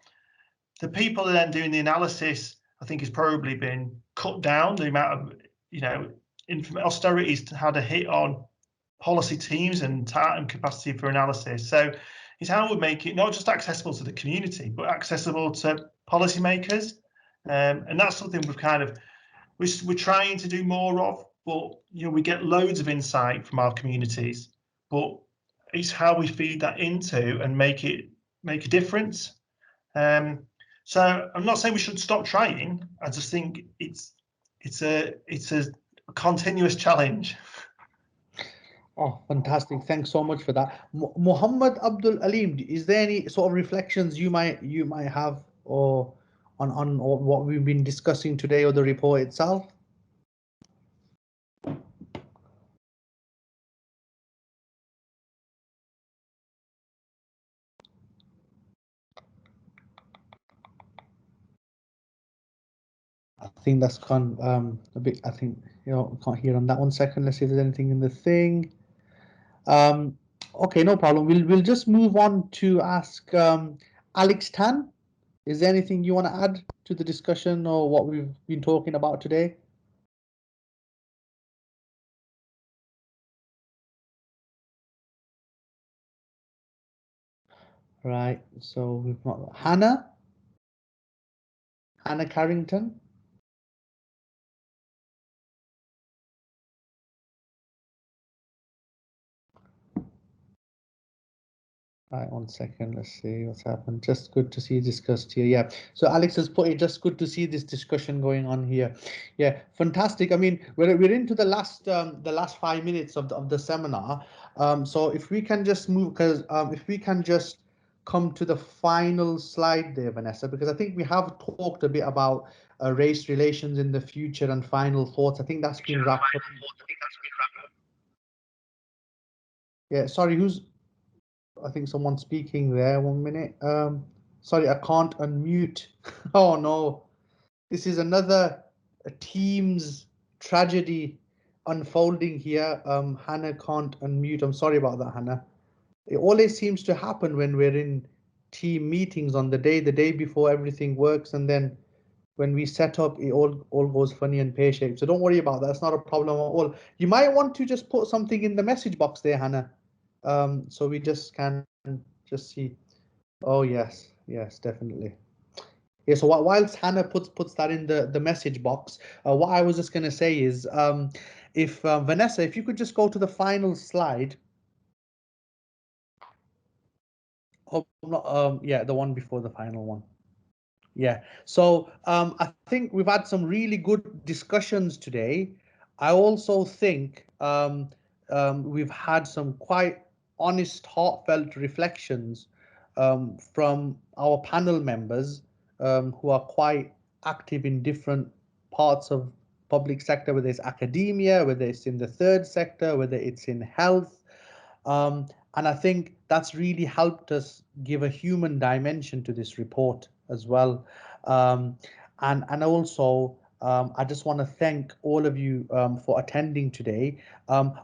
The people that are then doing the analysis, I think, has probably been cut down. The amount of, you know, austerity's had a hit on policy teams and time and capacity for analysis. So it's how we make it not just accessible to the community, but accessible to policymakers. And that's something we're trying to do more of. But you know, we get loads of insight from our communities, but it's how we feed that into and make a difference. So I'm not saying we should stop trying. I just think it's a continuous challenge. Oh, fantastic! Thanks so much for that, Muhammad Abdul Alim. Is there any sort of reflections you might have, or on what we've been discussing today, or the report itself? I think that's gone a bit. I think, you know, can't hear on that. 1 second. Let's see if there's anything in the thing. Okay, no problem. We'll just move on to ask Alex Tan. Is there anything you want to add to the discussion or what we've been talking about today? Right. So we've got Hannah Carrington. Right, 1 second. Let's see what's happened. Just good to see discussed here. Yeah. So Alex has put it. Just good to see this discussion going on here. Yeah, fantastic. I mean, we're into the last 5 minutes of the seminar. So if we can just move, because if we can just come to the final slide there, Vanessa, because I think we have talked a bit about race relations in the future and final thoughts. I think that's been wrapped up. Yeah. Sorry, I think someone's speaking there. 1 minute. Sorry, I can't unmute. Oh no, this is another Teams tragedy unfolding here. Hannah can't unmute. I'm sorry about that, Hannah. It always seems to happen when we're in team meetings on the day before everything works, and then when we set up, it all goes funny and pear-shaped. So don't worry about that. That's not a problem at all. You might want to just put something in the message box there, Hannah. So we just can just see. Oh yes, yes, definitely. Yeah, so whilst Hannah puts that in the message box, what I was just going to say is, if Vanessa, if you could just go to the final slide. Oh, not, yeah, the one before the final one. Yeah, so I think we've had some really good discussions today. I also think we've had some quite honest, heartfelt reflections from our panel members who are quite active in different parts of public sector, whether it's academia, whether it's in the third sector, whether it's in health. And I think that's really helped us give a human dimension to this report as well. And also, I just want to thank all of you for attending today.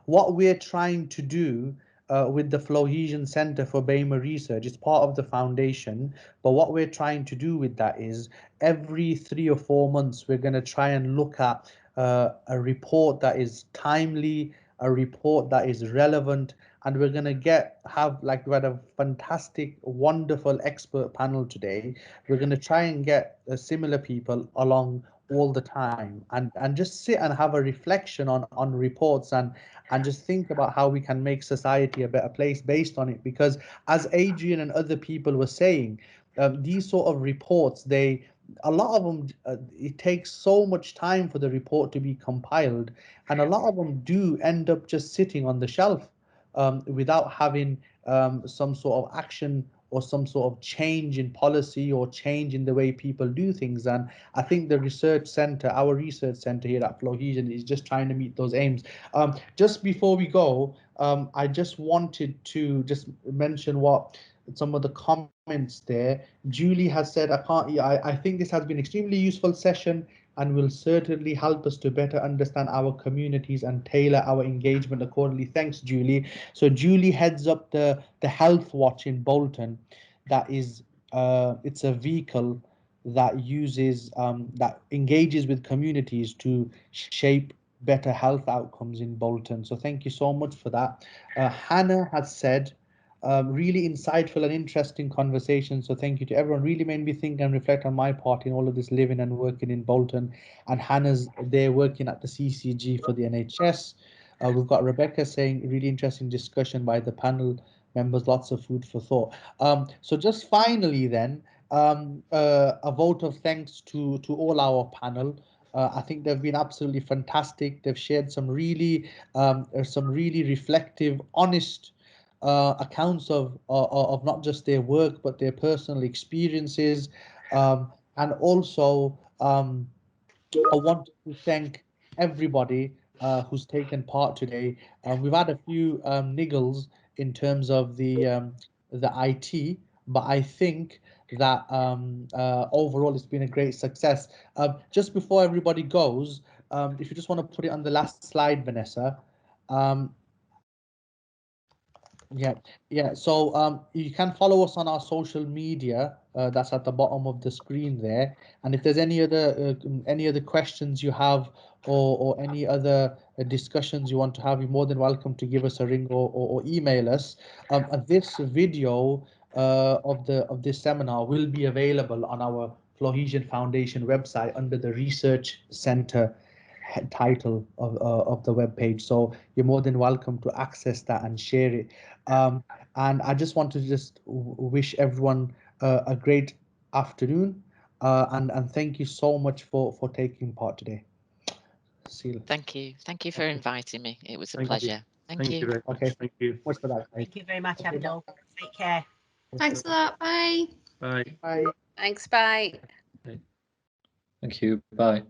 What we're trying to do with the Flowhesion Center for BEMA Research, it's part of the foundation, but what we're trying to do with that is every 3 or 4 months, we're going to try and look at a report that is timely, a report that is relevant, and we're going to have like, we had a fantastic, wonderful expert panel today. We're going to try and get similar people along all the time and just sit and have a reflection on reports and just think about how we can make society a better place based on it. Because as Adrian and other people were saying, these sort of reports, a lot of them, it takes so much time for the report to be compiled, and a lot of them do end up just sitting on the shelf without having some sort of action or some sort of change in policy or change in the way people do things. And I think the research center, our research center here at Flowhesion, is just trying to meet those aims. Just before we go, I just wanted to just mention what some of the comments there. Julie has said, I think this has been extremely useful session and will certainly help us to better understand our communities and tailor our engagement accordingly. Thanks, Julie. So Julie heads up the Health Watch in Bolton. That is, it's a vehicle that uses, that engages with communities to shape better health outcomes in Bolton. So thank you so much for that. Hannah has said, really insightful and interesting conversation. So thank you to everyone. Really made me think and reflect on my part in all of this living and working in Bolton. And Hannah's there working at the CCG for the NHS. We've got Rebecca saying really interesting discussion by the panel members, lots of food for thought. So just finally then, a vote of thanks to all our panel. I think they've been absolutely fantastic. They've shared some really reflective, honest accounts of not just their work but their personal experiences, and also I want to thank everybody who's taken part today. We've had a few niggles in terms of the IT, but I think that overall it's been a great success. Just before everybody goes, if you just want to put it on the last slide, Vanessa. Yeah. So you can follow us on our social media. That's at the bottom of the screen there. And if there's any other questions you have or any other discussions you want to have, you're more than welcome to give us a ring or email us. This video of this seminar will be available on our Flowhesion Foundation website under the Research Center title of the web page. So you're more than welcome to access that and share it. And I just want to just wish everyone a great afternoon, and thank you so much for taking part today. See you. Thank you for inviting me. It was a Thank you. pleasure. Thank you. Very much. Okay. Thank you. Much for that. Thank you very much, Abdul. Take care. Thanks a lot. Bye. Bye. Bye. Thanks, bye. Thank you. Bye.